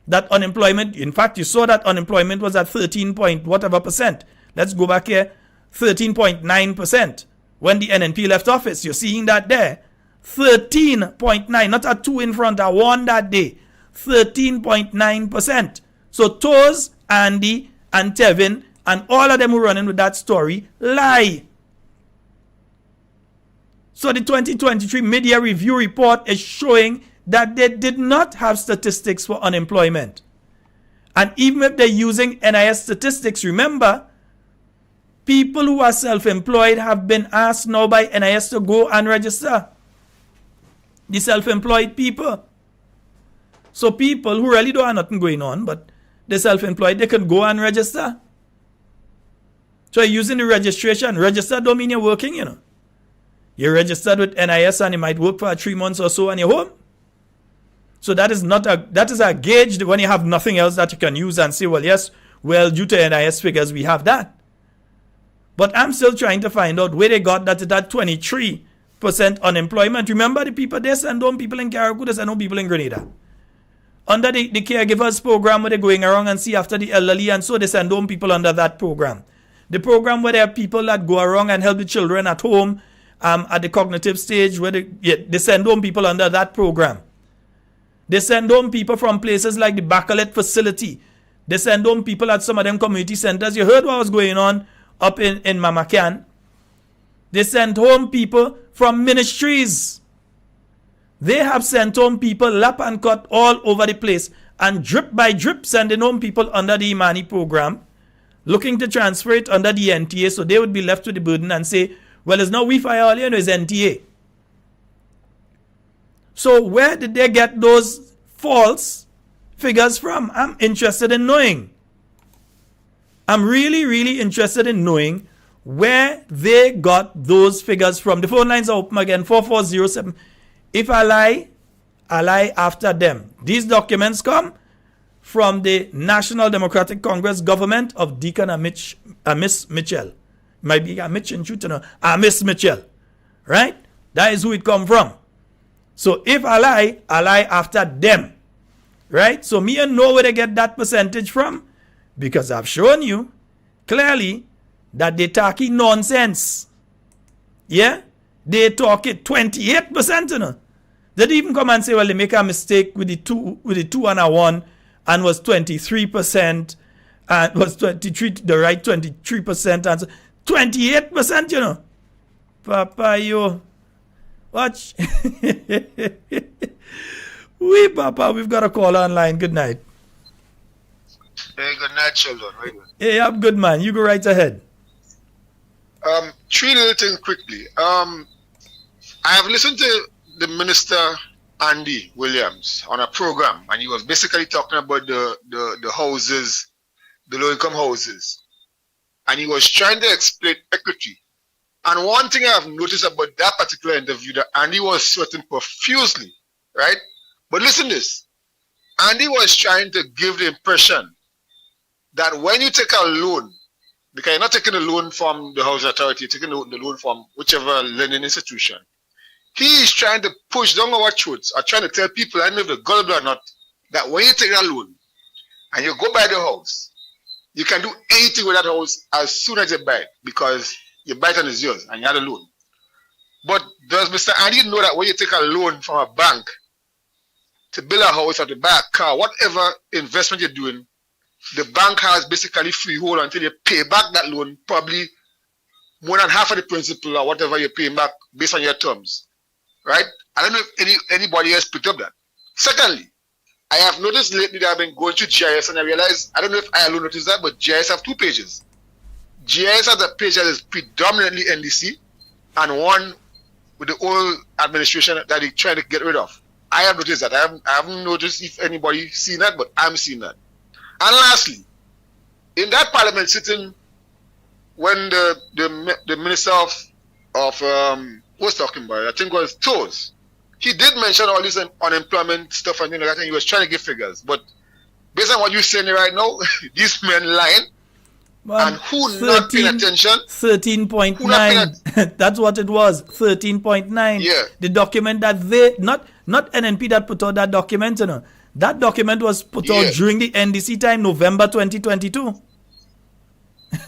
That unemployment, in fact, you saw that unemployment was at 13 point whatever percent. Let's go back here, 13.9% when the NNP left office. You're seeing that there. 13.9, not a 2 in front, a 1 that day. 13.9%. So Toz, Andy, and Tevin, and all of them who running with that story, lie. So the 2023 Media Review Report is showing that they did not have statistics for unemployment. And even if they're using NIS statistics, remember, people who are self-employed have been asked now by NIS to go and register. The self-employed people. So people who really don't have nothing going on, but they're self-employed, they can go and register. So you're using the registration. Register don't mean you're working, you know. You're registered with NIS and you might work for 3 months or so and you're home. So that is a gauge when you have nothing else that you can use and say, well, yes, well, due to NIS figures, we have that. But I'm still trying to find out where they got that at that 23% unemployment. Remember the people, they send home people in Carriacou, they send home people in Grenada. Under the caregivers program where they're going around and see after the elderly, and so they send home people under that program. The program where there are people that go around and help the children at home at the cognitive stage, where they send home people under that program. They send home people from places like the Bacalet facility. They send home people at some of them community centers. You heard what was going on up in Mamacan. They sent home people from ministries. They have sent home people lap and cut all over the place, and drip by drip sending home people under the Imani program, looking to transfer it under the NTA, so they would be left with the burden and say, well, it's not we fire all, you know, it's NTA. So where did they get those false figures from? I'm interested in knowing. I'm really, really interested in knowing where they got those figures from. The phone lines are open again, 4407. If I lie after them. These documents come from the National Democratic Congress government of Deacon Miss Mitchell. Might be Mitch and Chutano. Miss Mitchell. Right? That is who it come from. So if I lie after them. Right? So me and know where they get that percentage from. Because I've shown you clearly that they talking nonsense. Yeah? They talk it 28%, you know. They didn't even come and say, well, they make a mistake with the two and a 1 and was 23% and was 23, the right 23% and so 28%, you know. Papa, you watch. We, Papa, we've got a call online. Good night. Hey, good night, children. Right. Hey, I'm good, man. You go right ahead. 3 little things quickly. I have listened to the Minister Andy Williams on a program, and he was basically talking about the houses, the low-income houses. and he was trying to exploit equity. And one thing I have noticed about that particular interview that Andy was sweating profusely, right? But listen to this. Andy was trying to give the impression that when you take a loan, because you're not taking a loan from the housing authority, you're taking the loan from whichever lending institution. He is trying to push down our throats, or trying to tell people, I don't know if they're gullible or not, that when you take a loan and you go buy the house, you can do anything with that house as soon as you buy it, because you buy it and it's yours and you had a loan. But does Mr. Andy know that when you take a loan from a bank to build a house or to buy a car, whatever investment you're doing, the bank has basically freehold until you pay back that loan, probably more than half of the principal or whatever you're paying back based on your terms, right? I don't know if anybody else picked up that. Secondly, I have noticed lately that I've been going through GIS and I realized, I don't know if I alone noticed that, but GIS have 2 pages. GIS has a page that is predominantly NDC and one with the old administration that they're trying to get rid of. I have noticed that. I haven't noticed if anybody seen that, but I'm seeing that. And lastly, in that parliament sitting, when the minister of was talking about it, I think it was Toes, he did mention all this unemployment stuff and things like that, and he was trying to give figures. But based on what you're saying right now, these men lying. And who not paying attention? 13.9. That's what it was. 13.9. Yeah. The document that they not NNP that put out that document, you know. That document was put out during the NDC time, November 2022.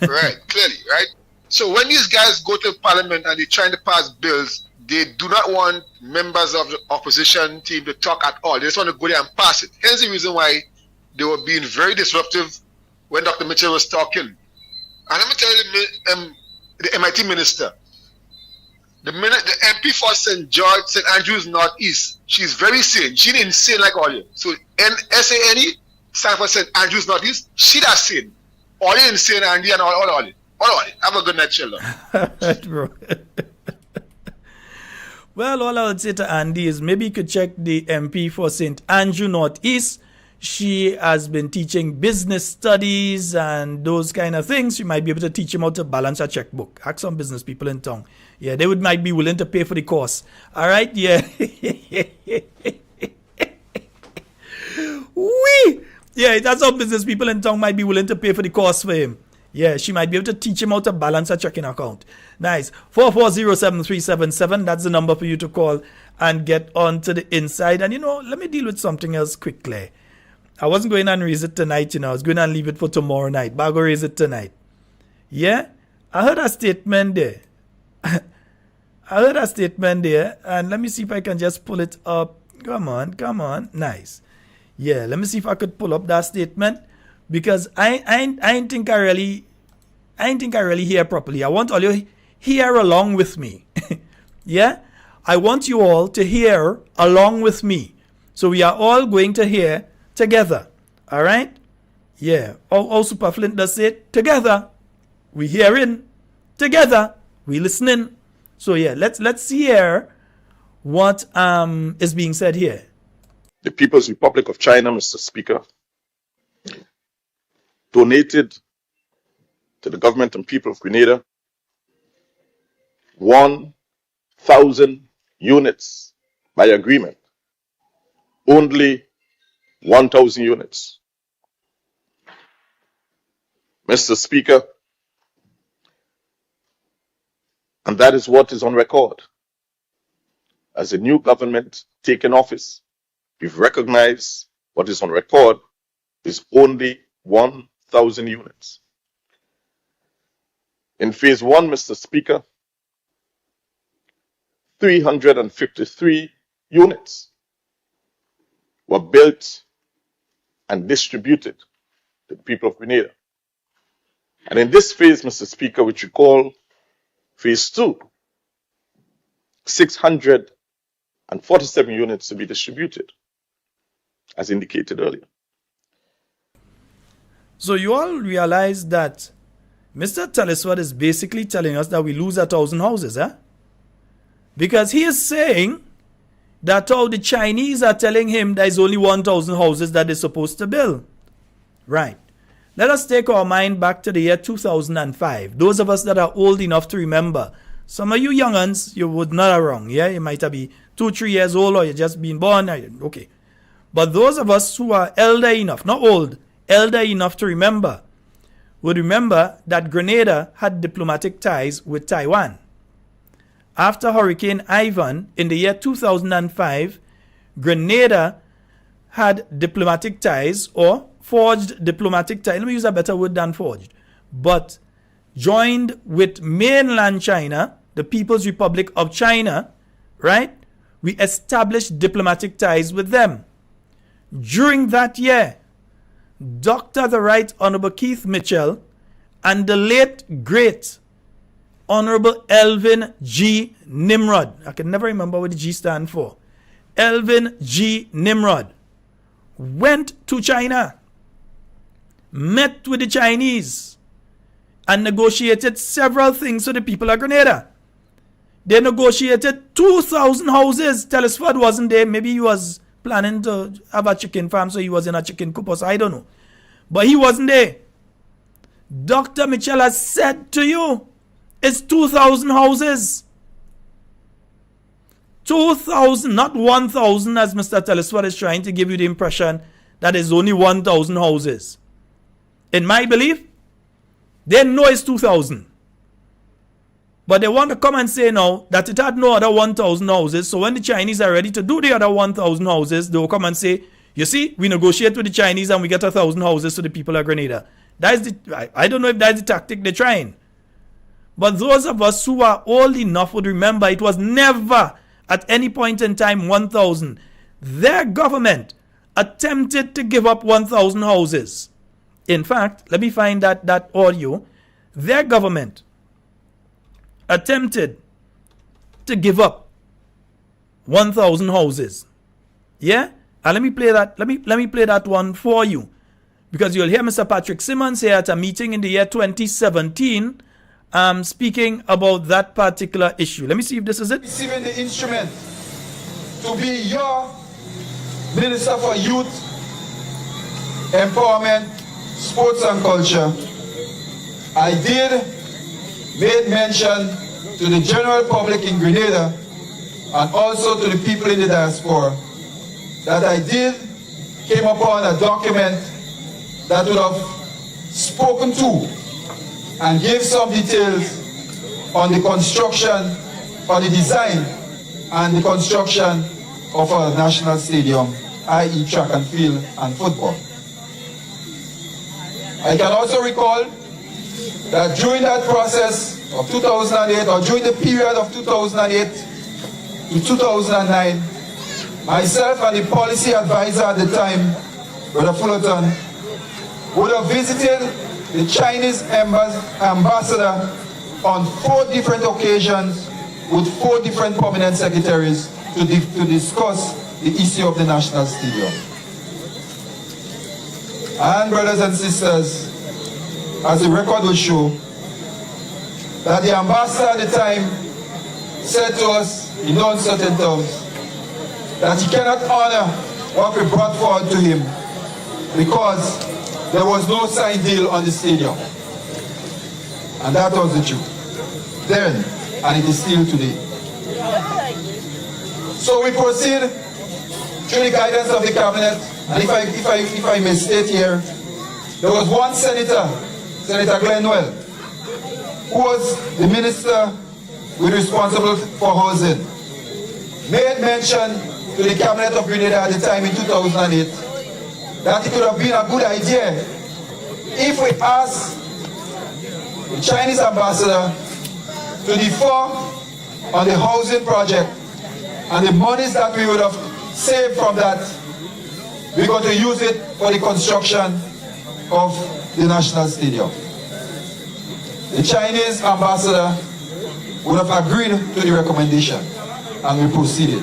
Right, clearly, right? So when these guys go to parliament and they're trying to pass bills, they do not want members of the opposition team to talk at all. They just want to go there and pass it. Hence the reason why they were being very disruptive when Dr. Mitchell was talking. And let me tell you, the MIT minister, the MP for St. Andrews Northeast, she's very sane. She ain't insane like all you. So SANE stands for St. Andrews Northeast. She that's sane. All you insane, Andy, and all it. Have a good night, children. Bro. Well, all I would say to Andy is maybe you could check the MP for St. Andrew Northeast. She has been teaching business studies and those kind of things. She might be able to teach him how to balance a checkbook. Ask some business people in town. Yeah, they might be willing to pay for the course. All right, yeah. Wee! Yeah, that's how business people in town might be willing to pay for the course for him. Yeah, she might be able to teach him how to balance a checking account. Nice. 4407377. That's the number for you to call and get on to the inside. And, let me deal with something else quickly. I wasn't going to raise it tonight, I was going to leave it for tomorrow night, but I'll go raise it tonight. Yeah? I heard a statement there. And let me see if I can just pull it up. Come on. Nice. Yeah, let me see if I could pull up that statement, because I ain't think I really hear properly. I want all you hear along with me. Yeah? I want you all to hear along with me. So we are all going to hear together. All right? Yeah. All Super Flint does it together. We hearing together. We listening. So yeah, let's hear what is being said here. The People's Republic of China, Mr. Speaker, donated to the government and people of Grenada 1,000 units by agreement. Only 1,000 units. Mr. Speaker, and that is what is on record. As a new government taking office, we've recognized what is on record is only 1,000 units. In phase 1, Mr. Speaker, 353 units were built and distributed to the people of Grenada. And in this phase, Mr. Speaker, which you call phase 2, 647 units to be distributed, as indicated earlier. So you all realize that Mr. Telesword is basically telling us that we lose 1,000 houses, huh? Because he is saying that all the Chinese are telling him there's only 1,000 houses that they're supposed to build. Right. Let us take our mind back to the year 2005. Those of us that are old enough to remember. Some of you young'uns, you would not have wrong. Yeah, you might be 2-3 years old, or you just been born. Okay. But those of us who are elder enough, not old, elder enough to remember, would remember that Grenada had diplomatic ties with Taiwan. After Hurricane Ivan in the year 2005, Grenada had diplomatic ties, or forged diplomatic ties. Let me use a better word than forged. But joined with mainland China, the People's Republic of China, right? We established diplomatic ties with them. During that year, Dr. the Right Honorable Keith Mitchell and the late great Honorable Elvin G. Nimrod, I can never remember what the G stand for, Elvin G. Nimrod, went to China, met with the Chinese, and negotiated several things for the people of Grenada. They negotiated 2,000 houses. Telesford wasn't there. Maybe he was planning to have a chicken farm, so he was in a chicken coop, so I don't know. But he wasn't there. Dr. Mitchell has said to you, it's 2,000 houses. 2,000, not 1,000, as Mr. Telesford is trying to give you the impression that it's only 1,000 houses. In my belief, they know it's 2,000. But they want to come and say now that it had no other 1,000 houses. So when the Chinese are ready to do the other 1,000 houses, they will come and say, you see, we negotiate with the Chinese and we get 1,000 houses to the people of Grenada. That is I don't know if that's the tactic they're trying. But those of us who are old enough would remember it was never at any point in time 1,000. Their government attempted to give up 1,000 houses. In fact, let me find that audio. Their government attempted to give up 1,000 houses. Yeah? And let me play that. Let me play that one for you. Because you'll hear Mr. Patrick Simmons here at a meeting in the year 2017 speaking about that particular issue. Let me see if this is it. Receiving the instrument to be your Minister for Youth, Empowerment, Sports and Culture, I did make mention to the general public in Grenada and also to the people in the diaspora that I came upon a document that would have spoken to and gave some details on the construction, on the design and the construction of our national stadium, i.e. track and field and football. I can also recall that during that process of 2008, or during the period of 2008 to 2009, myself and the policy advisor at the time, Brother Fullerton, would have visited the Chinese ambassador on 4 different occasions with 4 different permanent secretaries to discuss the issue of the national stadium. And brothers and sisters, as the record will show, that the ambassador at the time said to us in uncertain terms that he cannot honor what we brought forward to him because there was no signed deal on the stadium. And that was the truth then, and it is still today. So we proceed through the guidance of the cabinet, and if I may state here, there was one senator, Senator Glenwell, who was the minister responsible for housing, made mention to the cabinet of Grenada at the time in 2008 that it would have been a good idea if we asked the Chinese ambassador to defer on the housing project, and the monies that we would have saved from that, we're going to use it for the construction of the national stadium. The Chinese ambassador would have agreed to the recommendation, and we proceeded.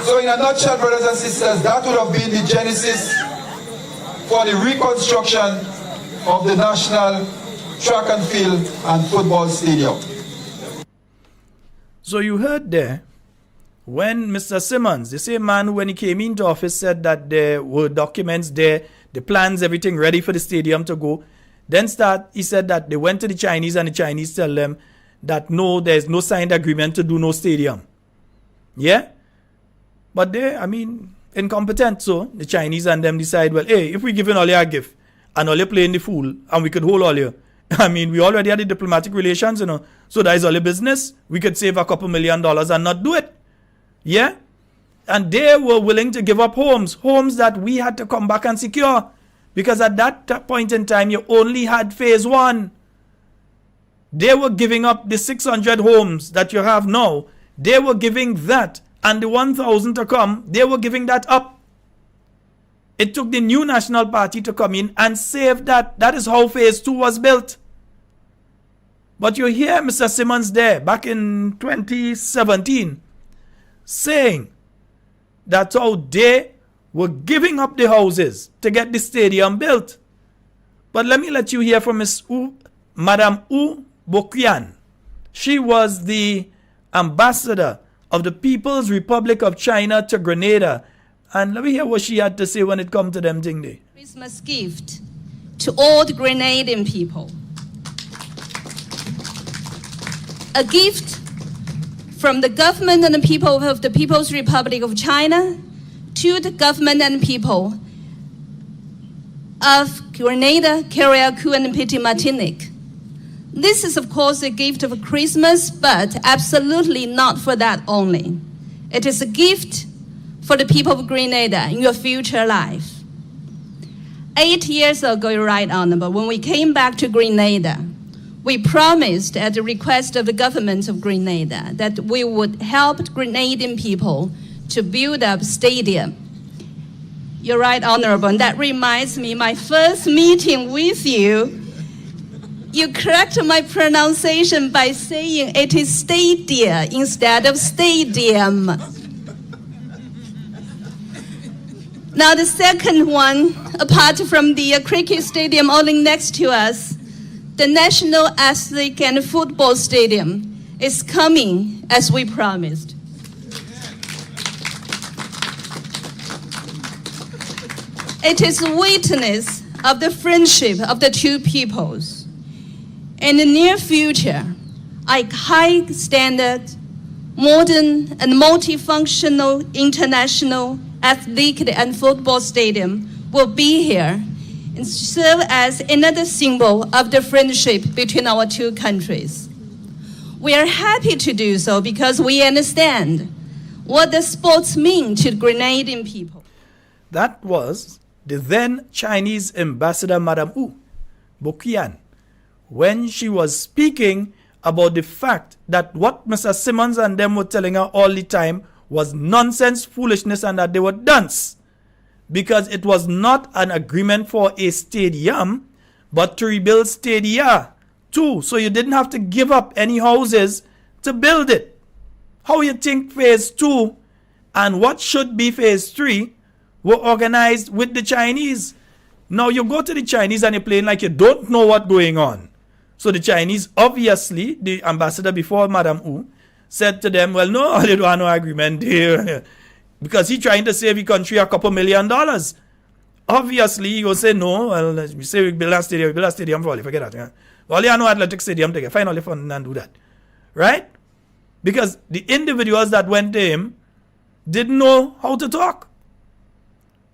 So in a nutshell, brothers and sisters, that would have been the genesis for the reconstruction of the national track and field and football stadium. So you heard there, when Mr. Simmons, the same man who when he came into office said that there were documents there the plans, everything ready for the stadium to go. Then he said that they went to the Chinese and the Chinese tell them that no, there's no signed agreement to do no stadium. Yeah? But they, incompetent. So the Chinese and them decide, well, hey, if we giving all you a gift and all you playing the fool and we could hold all you. We already had the diplomatic relations, so that is all the business. We could save a couple $1 million and not do it. Yeah? And they were willing to give up homes that we had to come back and secure. Because at that point in time, you only had phase 1. They were giving up the 600 homes that you have now. They were giving that. And the 1,000 to come, they were giving that up. It took the new National Party to come in and save that. That is how phase 2 was built. But you hear Mr. Simmons there, back in 2017, saying that's how they were giving up the houses to get the stadium built. But let me let you hear from Madame Wu Bokian. She was the ambassador of the People's Republic of China to Grenada. And let me hear what she had to say when it comes to them thing there. Christmas gift to all the Grenadian people. A gift from the government and the people of the People's Republic of China to the government and people of Grenada, Carriacou, and Petit Martinique. This is, of course, a gift of Christmas, but absolutely not for that only. It is a gift for the people of Grenada in your future life. 8 years ago, Your Right Honorable, when we came back to Grenada, we promised at the request of the government of Grenada that we would help Grenadian people to build up stadium. You're right, Honorable, and that reminds me, my first meeting with you, you correct my pronunciation by saying it is stadia instead of stadium. Now the second one, apart from the cricket stadium only next to us, the National Athletic and Football Stadium is coming as we promised. It is a witness of the friendship of the two peoples. In the near future, a high standard, modern and multifunctional international athletic and football stadium will be here and serve as another symbol of the friendship between our two countries. We are happy to do so because we understand what the sports mean to the Grenadian people. That was the then Chinese ambassador, Madame Wu Bokian, when she was speaking about the fact that what Mr. Simmons and them were telling her all the time was nonsense, foolishness, and that they were dunce. Because it was not an agreement for a stadium, but to rebuild stadia too. So you didn't have to give up any houses to build it. How you think phase 2 and what should be phase 3 were organized with the Chinese? Now you go to the Chinese and you're playing like you don't know what's going on. So the Chinese, obviously, the ambassador before Madame Wu, said to them, well, no, they don't have no agreement there. Because he's trying to save the country a couple $1 million. Obviously, he will say, no, well, we say we build a stadium for all, forget that. Yeah? All you know, athletic stadium, take it, find all the fund and do that. Right? Because the individuals that went to him didn't know how to talk.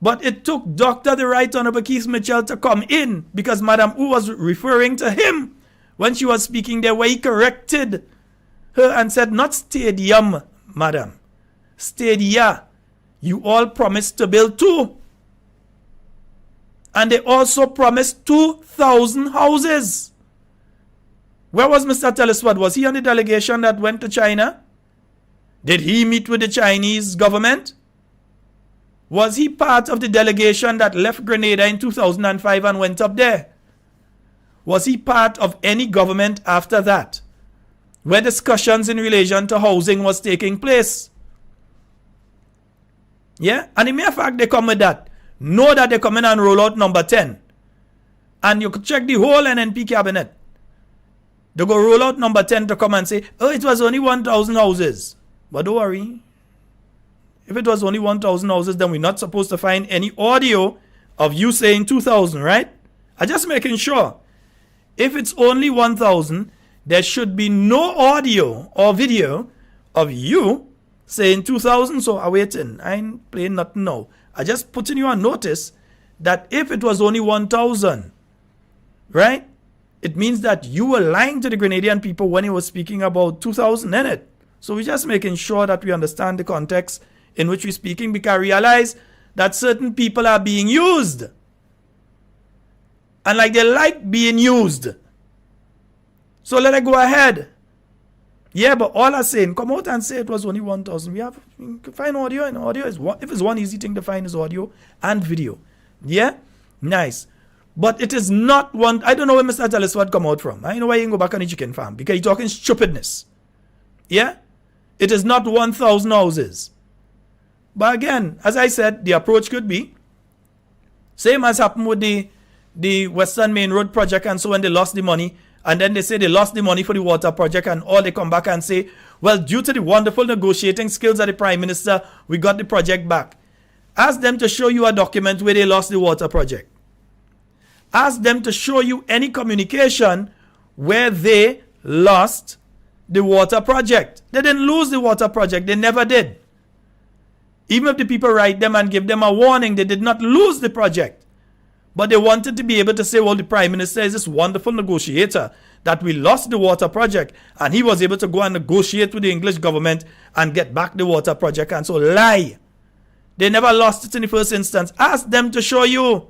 But it took Dr. the Right Honorable Keith Mitchell to come in because Madame Wu was referring to him when she was speaking there, where he corrected her and said, not stadium, madam. Stadia. You all promised to build 2. And they also promised 2,000 houses. Where was Mr. Teleswad? Was he on the delegation that went to China? Did he meet with the Chinese government? Was he part of the delegation that left Grenada in 2005 and went up there? Was he part of any government after that, where discussions in relation to housing was taking place? Yeah? And the mere fact they come with that, know that they come in and roll out number 10. And you could check the whole NNP cabinet. They go roll out number 10 to come and say, oh, it was only 1,000 houses. But don't worry. If it was only 1,000 houses, then we're not supposed to find any audio of you saying 2,000, right? I'm just making sure. If it's only 1,000, there should be no audio or video of you saying 2,000. So I'm waiting. I ain't playing nothing now. I just putting you on notice that if it was only 1,000, right? It means that you were lying to the Grenadian people when you were speaking about 2,000 in it. So we're just making sure that we understand the context in which we're speaking, because I realize that certain people are being used. And like they like being used. So let it go ahead. Yeah, but all I'm saying, come out and say it was only 1,000. You can find audio, and audio is one. If it's one easy thing to find is audio and video. Yeah? Nice. But it is not one. I don't know where Mr. Telesword come out from. I know why you can go back on the chicken farm. Because you're talking stupidness. Yeah? It is not 1,000 houses. But again, as I said, the approach could be same as happened with the Western Main Road project, and so when they lost the money, and then they say they lost the money for the water project, and all they come back and say, well, due to the wonderful negotiating skills of the Prime Minister, we got the project back. Ask them to show you a document where they lost the water project. Ask them to show you any communication where they lost the water project. They didn't lose the water project. They never did. Even if the people write them and give them a warning, they did not lose the project. But they wanted to be able to say, well, the Prime Minister is this wonderful negotiator, that we lost the water project, and he was able to go and negotiate with the English government and get back the water project, and so lie. They never lost it in the first instance. Ask them to show you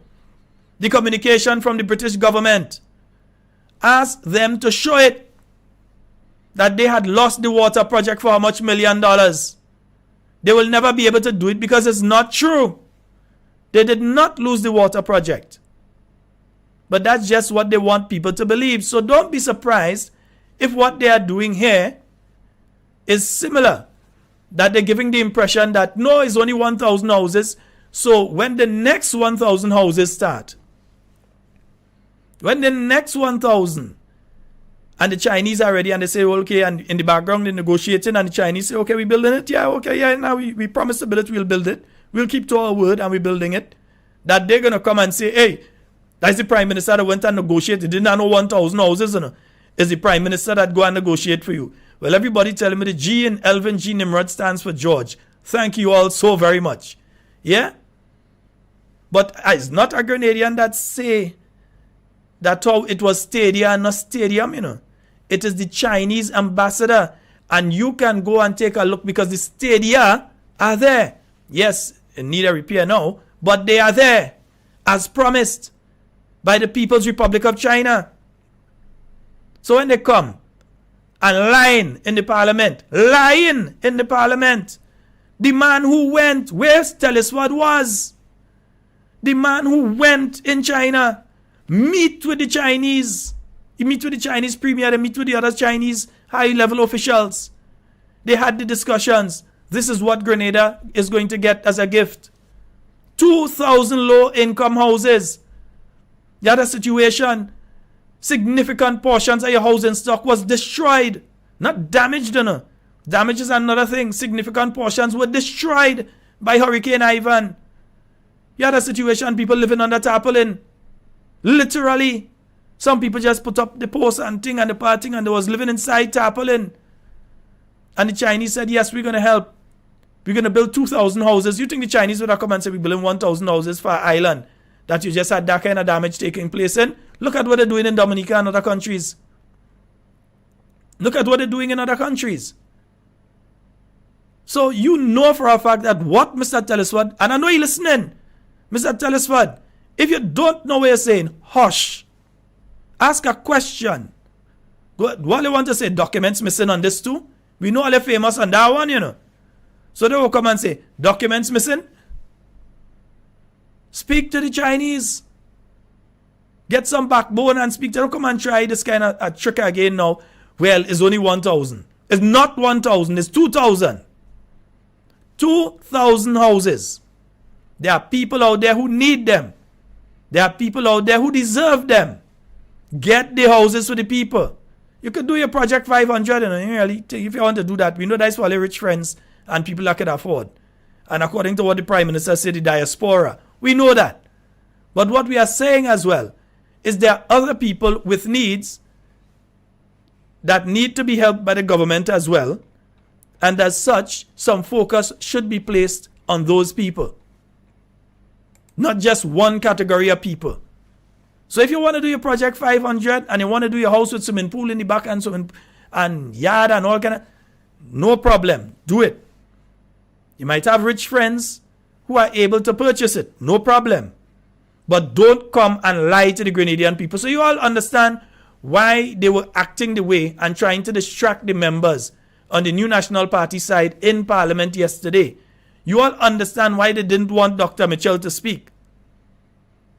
the communication from the British government. Ask them to show it, that they had lost the water project for how much $1 million. They will never be able to do it because it's not true. They did not lose the water project. But that's just what they want people to believe. So don't be surprised if what they are doing here is similar. That they're giving the impression that no, it's only 1,000 houses. So when the next 1,000 houses start, when the next 1,000, and the Chinese are ready and they say, well, okay, and in the background they're negotiating, and the Chinese say, okay, we're building it. Yeah, okay, yeah, now we promised to build it, we'll build it. We'll keep to our word and we're building it. That they're going to come and say, hey, that's the Prime Minister that went and negotiated. Didn't know 1,000 houses, you know. It's the Prime Minister that go and negotiate for you. Well, everybody tell me the G in Elvin G. Nimrod stands for George. Thank you all so very much. Yeah? But it's not a Grenadian that say that how it was stadia and not stadium, you know. It is the Chinese ambassador. And you can go and take a look because the stadia are there. Yes, it need a repair now, but they are there as promised by the People's Republic of China. So when they come and lying in the parliament, the man who went, where's Telesword was? The man who went in China, meet with the Chinese, he meet with the Chinese premier, they meet with the other Chinese high-level officials. They had the discussions. This is what Grenada is going to get as a gift. 2,000 low-income houses. The other situation, significant portions of your housing stock was destroyed. Not damaged, you know. Damage is another thing. Significant portions were destroyed by Hurricane Ivan. The other situation, people living under tarpaulin. Literally. Some people just put up the post and thing and the parting and they was living inside tarpaulin. And the Chinese said, yes, we're going to help. We're going to build 2,000 houses. You think the Chinese would have come and say, we're building 1,000 houses for an island that you just had that kind of damage taking place in? Look at what they're doing in Dominica and other countries. Look at what they're doing in other countries. So you know for a fact that what Mr. Telesword, and I know you're listening, Mr. Telesword, if you don't know what you're saying, hush. Ask a question. What you want to say, documents missing on this too? We know all they're famous on that one, you know. So they will come and say, documents missing? Speak to the Chinese. Get some backbone and speak to them. Come and try this kind of a trick again now. Well, it's only 1,000. It's not 1,000, it's 2,000. 2,000 houses. There are people out there who need them. There are people out there who deserve them. Get the houses for the people. You could do your project 500, you know, really, if you want to do that. We know that's for all the rich friends and people that can afford. And according to what the Prime Minister said, the diaspora, we know that. But what we are saying as well is there are other people with needs that need to be helped by the government as well. And as such, some focus should be placed on those people. Not just one category of people. So if you want to do your Project 500 and you want to do your house with swimming pool in the back and yard and all kind of, no problem. Do it. You might have rich friends who are able to purchase it. No problem. But don't come and lie to the Grenadian people. So you all understand why they were acting the way and trying to distract the members on the New National Party side in Parliament yesterday. You all understand why they didn't want Dr. Mitchell to speak.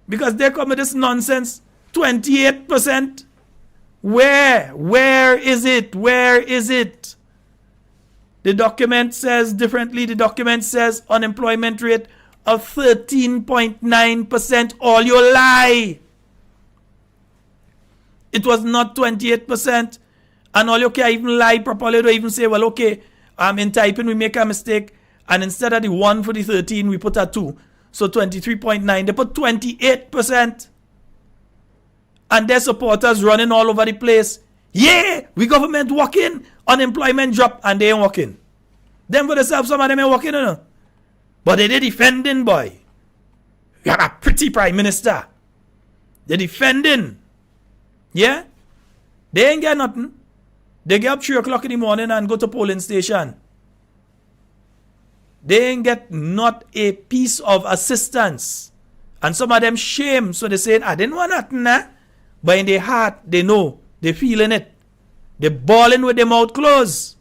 Because they come with this nonsense. 28%. Where is it? Where is it? The document says differently. The document says unemployment rate of 13.9%. All you lie. It was not 28%. And all you can even lie properly. Don't even say, well, okay, in typing we make a mistake. And instead of the 1 for the 13, we put a 2. So 23.9. They put 28%. And their supporters running all over the place. Yeah, we government working. Unemployment drop and they ain't working. Them for themselves, some of them ain't working, you know. But they defending, boy. We have a pretty prime minister. They defending. Yeah? They ain't get nothing. They get up 3 o'clock in the morning and go to polling station. They ain't get not a piece of assistance. And some of them shame. So they say, I didn't want nothing, nah. But in their heart, they know. They feeling it. They bawling with their mouth closed.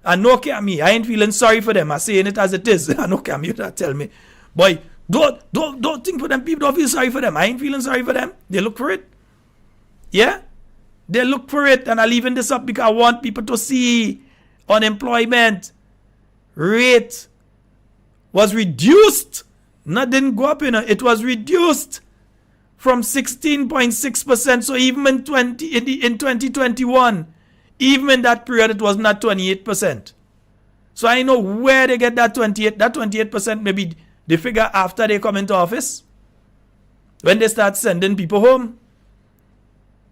And no care me. I ain't feeling sorry for them. I'm saying it as it is. I no care me. You don't tell me. Boy, don't think for them. People don't feel sorry for them. I ain't feeling sorry for them. They look for it. Yeah? They look for it. And I'm leaving this up because I want people to see unemployment rate was reduced. Not didn't go up, you know. It was reduced from 16.6%. So even in 2021, even in that period, it was not 28%. So I know where they get that 28. That 28% maybe the figure after they come into office. When they start sending people home.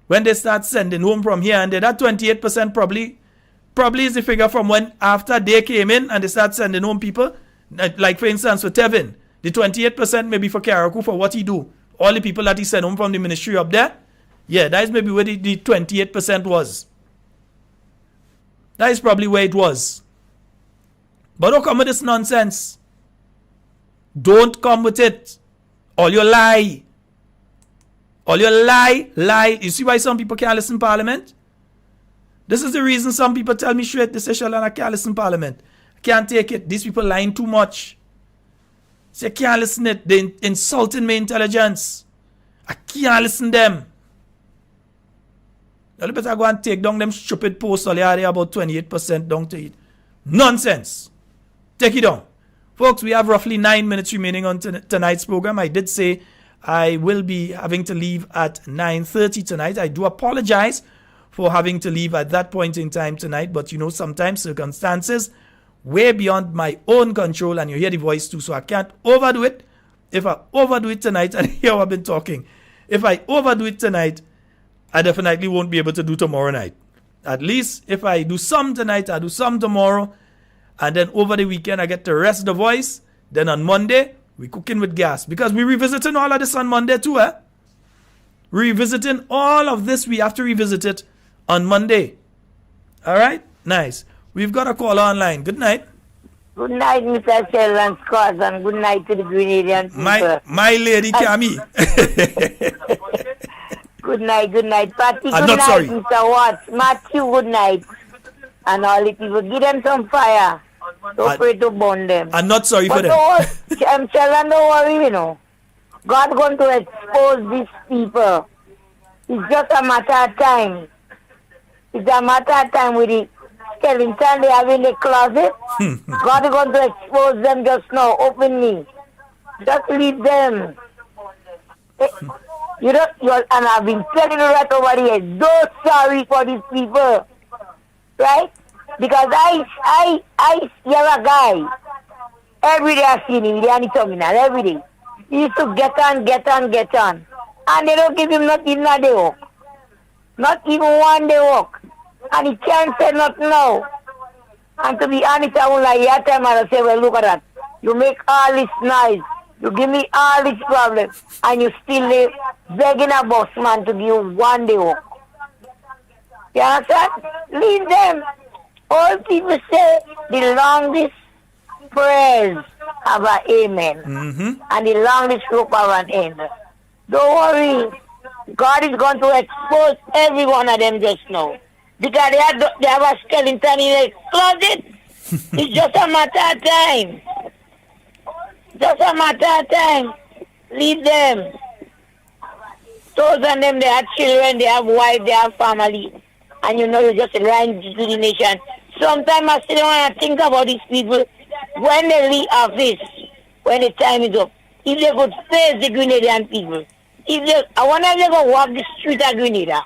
When they start sending home from here and there, that 28% probably is the figure from when after they came in and they start sending home people. Like for instance, for Tevin, the 28% maybe for Karaku for what he do. All the people that he sent home from the ministry up there. Yeah, that is maybe where the 28% was. That is probably where it was. But don't come with this nonsense. Don't come with it. All your lie. All your lie. You see why some people can't listen to Parliament? This is the reason some people tell me straight, they say, Shalon, I can't listen to Parliament. I can't take it. These people lying too much. Say, I can't listen to it. They're insulting my intelligence. I can't listen to them. You better go and take down them stupid posts all there about 28% down to it. Nonsense. Take it down. Folks, we have roughly 9 minutes remaining on tonight's program. I did say I will be having to leave at 9:30 tonight. I do apologize for having to leave at that point in time tonight. But, you know, sometimes circumstances way beyond my own control. And you hear the voice too. So I can't overdo it. If I overdo it tonight, and here I've been talking. If I overdo it tonight, I definitely won't be able to do tomorrow night. At least if I do some tonight, I do some tomorrow. And then over the weekend, I get to rest the voice. Then on Monday, we cooking with gas. Because we're revisiting all of this on Monday too, eh? Revisiting all of this, we have to revisit it on Monday. All right? Nice. We've got a caller online. Good night. Good night, Mr. Sheldon Scott, and good night to the Grenadian people. My lady, Cammy. Good night, Patty. I'm good not night, sorry. Mr. Watts. Matthew, good night. And all the people, give them some fire. Don't pray to burn them. I'm not sorry but for them. Sheldon, don't worry, you know. God going to expose these people. It's just a matter of time. It's a matter of time with the skeleton they have in the closet. God is going to expose them just now, openly. Just leave them. And I've been telling you that over the years. Don't sorry for these people. Right? Because you're a guy. Every day I see him in the terminal, every day. He used to get on. And they don't give him not even a day work. Not even 1 day work. And he can't say nothing now. And to be honest, I will like that time I say, well, look at that. You make all this noise. You give me all this problem. And you still begging a boss man to give you 1 day work. You understand? Leave them. All people say the longest prayers have an amen. And the longest rope have an end. Don't worry. God is going to expose every one of them just now. Because they have a skeleton in their closet. It's just a matter of time. Just a matter of time. Leave them. Those of them, they have children, they have wives, they have family. And you know, you just lying to the nation. Sometimes I still want to think about these people when they leave office, when the time is up. If they could face the Grenadian people. I wonder if they go walk the street of Grenada.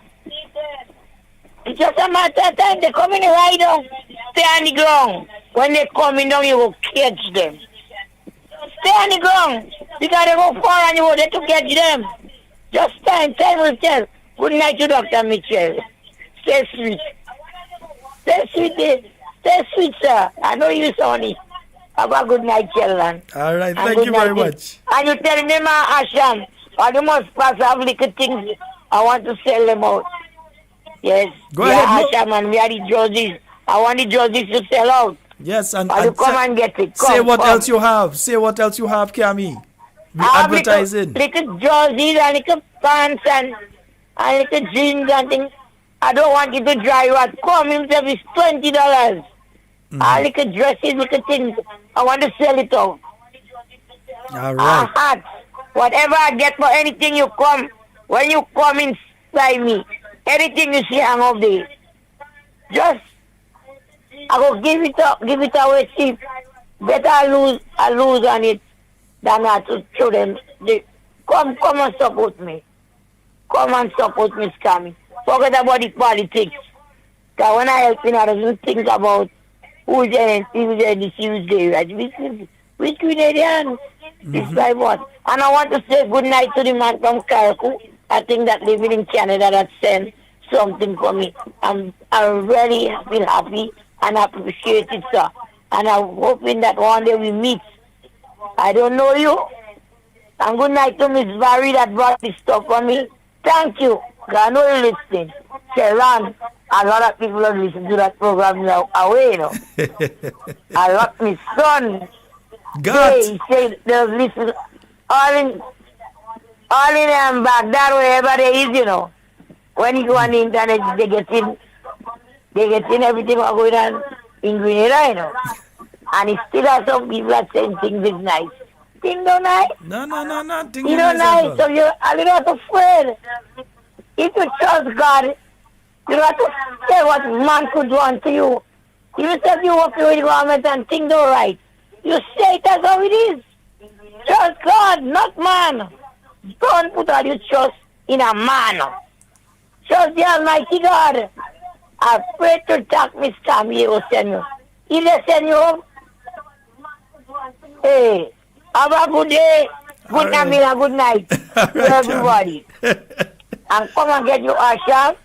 It's just a matter of time. They come in right down, stay on the ground. When they coming down, you will catch them. Stay on the ground. Because they go far and you will there to catch them. Just time will tell. Good night to Dr. Mitchell. Stay sweet. Stay sweet, stay sweet, sir. I know you, Sonny. Have a good night, children. All right, thank you very much. And you tell me, my Asham, or the most pass have little things I want to sell them out. Yes. Go ahead. Asham, and we are the jerseys. I want the jerseys to sell out. Yes, and you come and get it. Say what else you have. Say what else you have, Kami. We advertising. Little jerseys and little pants and little jeans and things. I don't want you to drive out. Come himself is $20. All little dresses, little things. I want to sell it out. All right. Hats. Whatever I get for anything you come, when you come inside me, anything you see hang up there. Just, I go give it away cheap. Better I lose on it than not to show them. Come and support me. Come and support me, Scammy. Forget about the politics. Because when I help you, I don't think about who's there, who's there, right? Which Canadian? It's like what? And I want to say good night to the man from Karaku. I think that living in Canada that sent something for me. I really feel happy and appreciate it, sir. And I'm hoping that one day we meet. I don't know you. And good night to Miss Barry that brought this stuff for me. Thank you. I know you're listening. Sharon, a lot of people are listening to that program now away, you know. A lot, my son. God. He said they'll listen all in Baghdad, wherever they is, you know. When you go on the internet, they get in everything that's going on in Grenada, you know. And it still has some people that saying things is nice. Things don't nice. No. Things you don't nice, so you're a little afraid. If you trust God, you don't have to say what man could do unto you. Even if you work with the government and things don't right, you say it as how it is. Trust God, not man. Don't put all your trust in a man. Trust the Almighty God. I pray to talk Miss Tammy, he will send you. He will send you home. Hey, have a good day. Good night, and good night to everybody. And come and get your asham.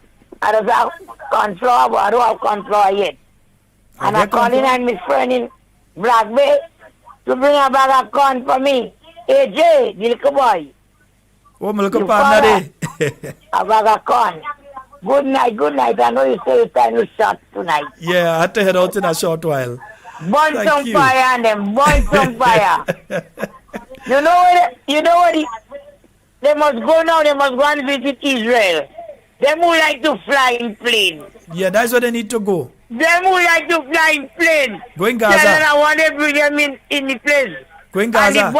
I don't have cornflour, but I don't have cornflour yet. And I'm calling on my friend in Black Bay to bring a bag of corn for me. AJ, the little boy. Oh, my little partner. A bag of corn. Good night. I know you say it's time to shot tonight. Yeah, I had to head out in a short while. Burn some fire and then burn some fire. You know what? They must go now. They must go and visit Israel. They would like to fly in plane. Yeah, that's where they need to go. They would like to fly in plane. Go in Gaza. Then I want to bring them in the place. Go in Gaza. And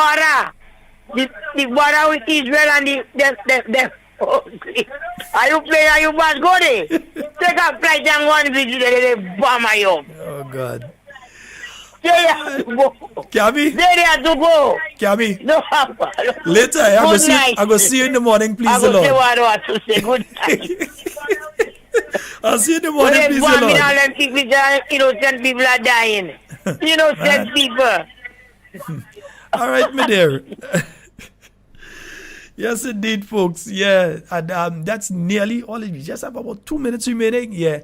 the border with Israel and the are you playing? Are you must go there? Take a flight and go and visit they bomb you up. Oh God. They have to go. Kami? They have to go. Kami? No. Later, I will see you in the morning, please the Lord. I will say what I want to say. Good night. I'll see you in the morning, please the Lord. All them people, innocent people are dying. Innocent people. All right, my dear. Yes, indeed, folks. Yeah, and that's nearly all. We just have about 2 minutes remaining. Yeah,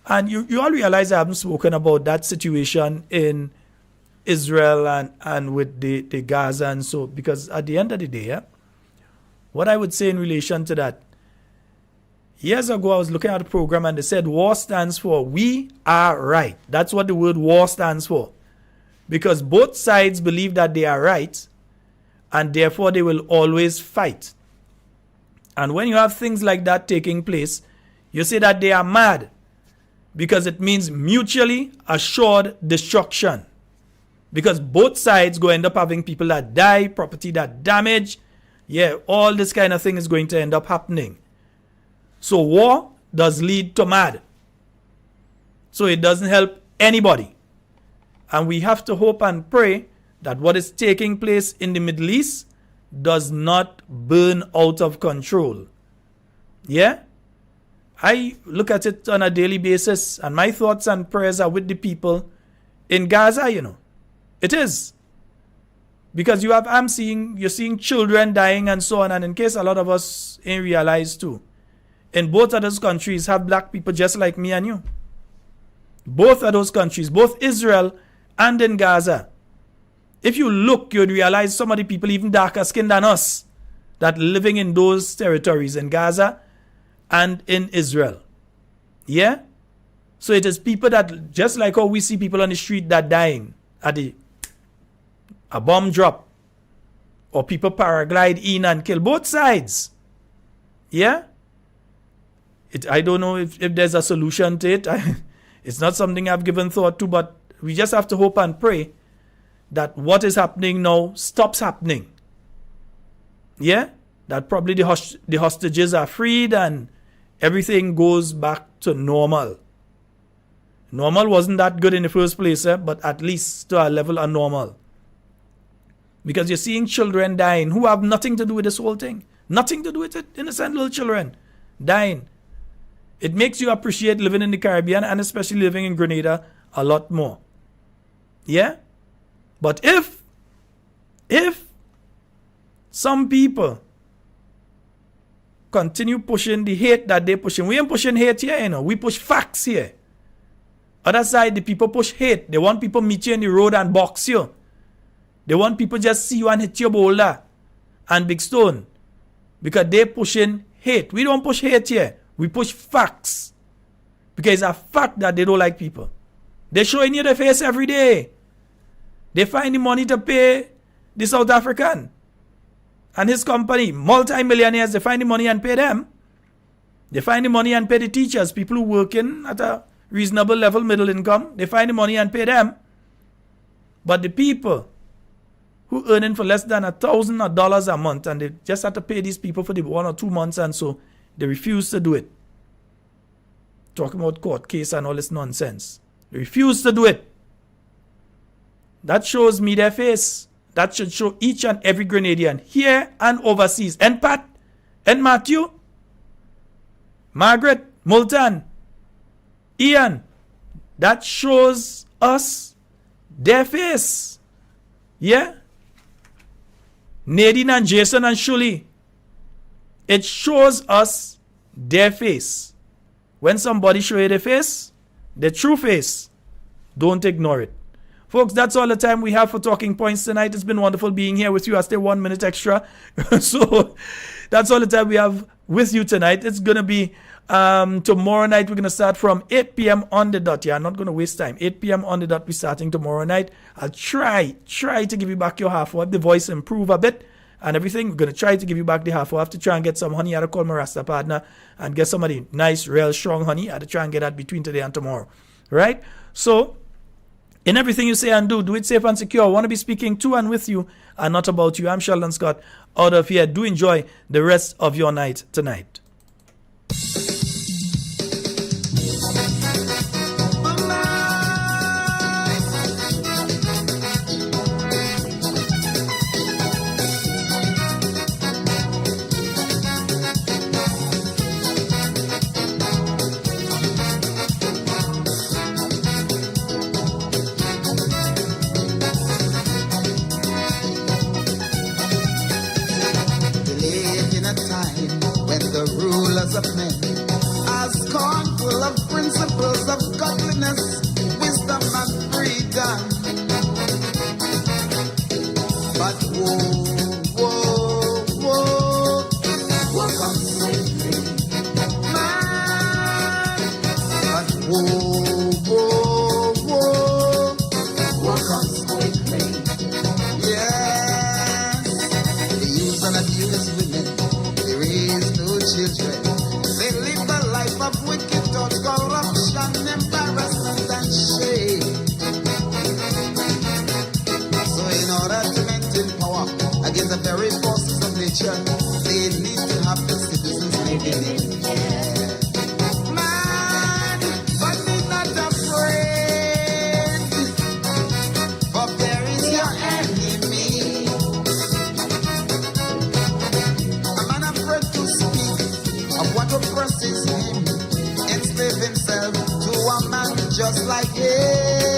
and you all realize I haven't spoken about that situation in Israel and with the Gaza and so, because at the end of the day, yeah, what I would say in relation to that, years ago I was looking at a program and they said war stands for we are right. That's what the word war stands for. Because both sides believe that they are right, and therefore they will always fight. And when you have things like that taking place, you say that they are mad, because it means mutually assured destruction. Because both sides go end up having people that die, property that damage. Yeah, all this kind of thing is going to end up happening. So war does lead to mad. So it doesn't help anybody. And we have to hope and pray that what is taking place in the Middle East does not burn out of control. Yeah? I look at it on a daily basis, and my thoughts and prayers are with the people in Gaza, you know. It is. Because you're seeing children dying and so on, and in case a lot of us ain't realize too, in both of those countries have black people just like me and you. Both of those countries, both Israel and in Gaza. If you look, you'd realize some of the people even darker skinned than us that living in those territories in Gaza and in Israel. Yeah? So it is people that, just like how we see people on the street that dying at a bomb drop, or people paraglide in and kill both sides. Yeah? I don't know if there's a solution to it. It's not something I've given thought to, but we just have to hope and pray that what is happening now stops happening. Yeah? That probably the hostages are freed and everything goes back to normal. Normal wasn't that good in the first place, but at least to a level of normal. Because you're seeing children dying who have nothing to do with this whole thing. Nothing to do with it. Innocent little children dying. It makes you appreciate living in the Caribbean, and especially living in Grenada, a lot more. Yeah? But if some people continue pushing the hate that they're pushing, we ain't pushing hate here, you know. We push facts here. Other side, the people push hate. They want people meet you in the road and box you. They want people just see you and hit your boulder and big stone. Because they're pushing hate. We don't push hate here. We push facts. Because it's a fact that they don't like people. They're showing you their face every day. They find the money to pay the South African and his company, multi-millionaires. They find the money and pay them. They find the money and pay the teachers, people who working at a reasonable level, middle income. They find the money and pay them. But the people who earning for less than $1,000 a month, and they just have to pay these people for the 1 or 2 months, and so they refuse to do it. Talking about court case and all this nonsense. They refuse to do it. That shows me their face. That should show each and every Grenadian here and overseas. And Pat, and Matthew, Margaret, Multan, Ian. That shows us their face. Yeah? Nadine and Jason and Shuli. It shows us their face. When somebody show you their face, their true face, don't ignore it. Folks, that's all the time we have for Talking Points tonight. It's been wonderful being here with you. I stay 1 minute extra. So that's all the time we have with you tonight. It's going to be tomorrow night. We're going to start from 8 p.m. on the dot. Yeah, I'm not going to waste time. 8 p.m. on the dot. We're starting tomorrow night. I'll try to give you back your half hour. The voice improve a bit and everything. We're going to try to give you back the half hour. I have to try and get some honey. I have to call my Rasta partner and get some of the nice, real, strong honey. I have to try and get that between today and tomorrow. Right? So, in everything you say and do it safe and secure. I want to be speaking to and with you and not about you. I'm Sheldon Scott out of here. Do enjoy the rest of your night tonight. Believe minds of men are scornful of principles of godliness, wisdom, and freedom. But woe comes safely, man. But woe comes quickly. Yes, they use and abuse women, they raise no children, they live a life of wicked thoughts, corruption, embarrassment, and shame. So in order to maintain power against the very forces of nature, they need to have the citizens living in fear. Man, but be not afraid, for there is your enemy. A man afraid to speak of what oppresses him, enslave himself to a man just like him.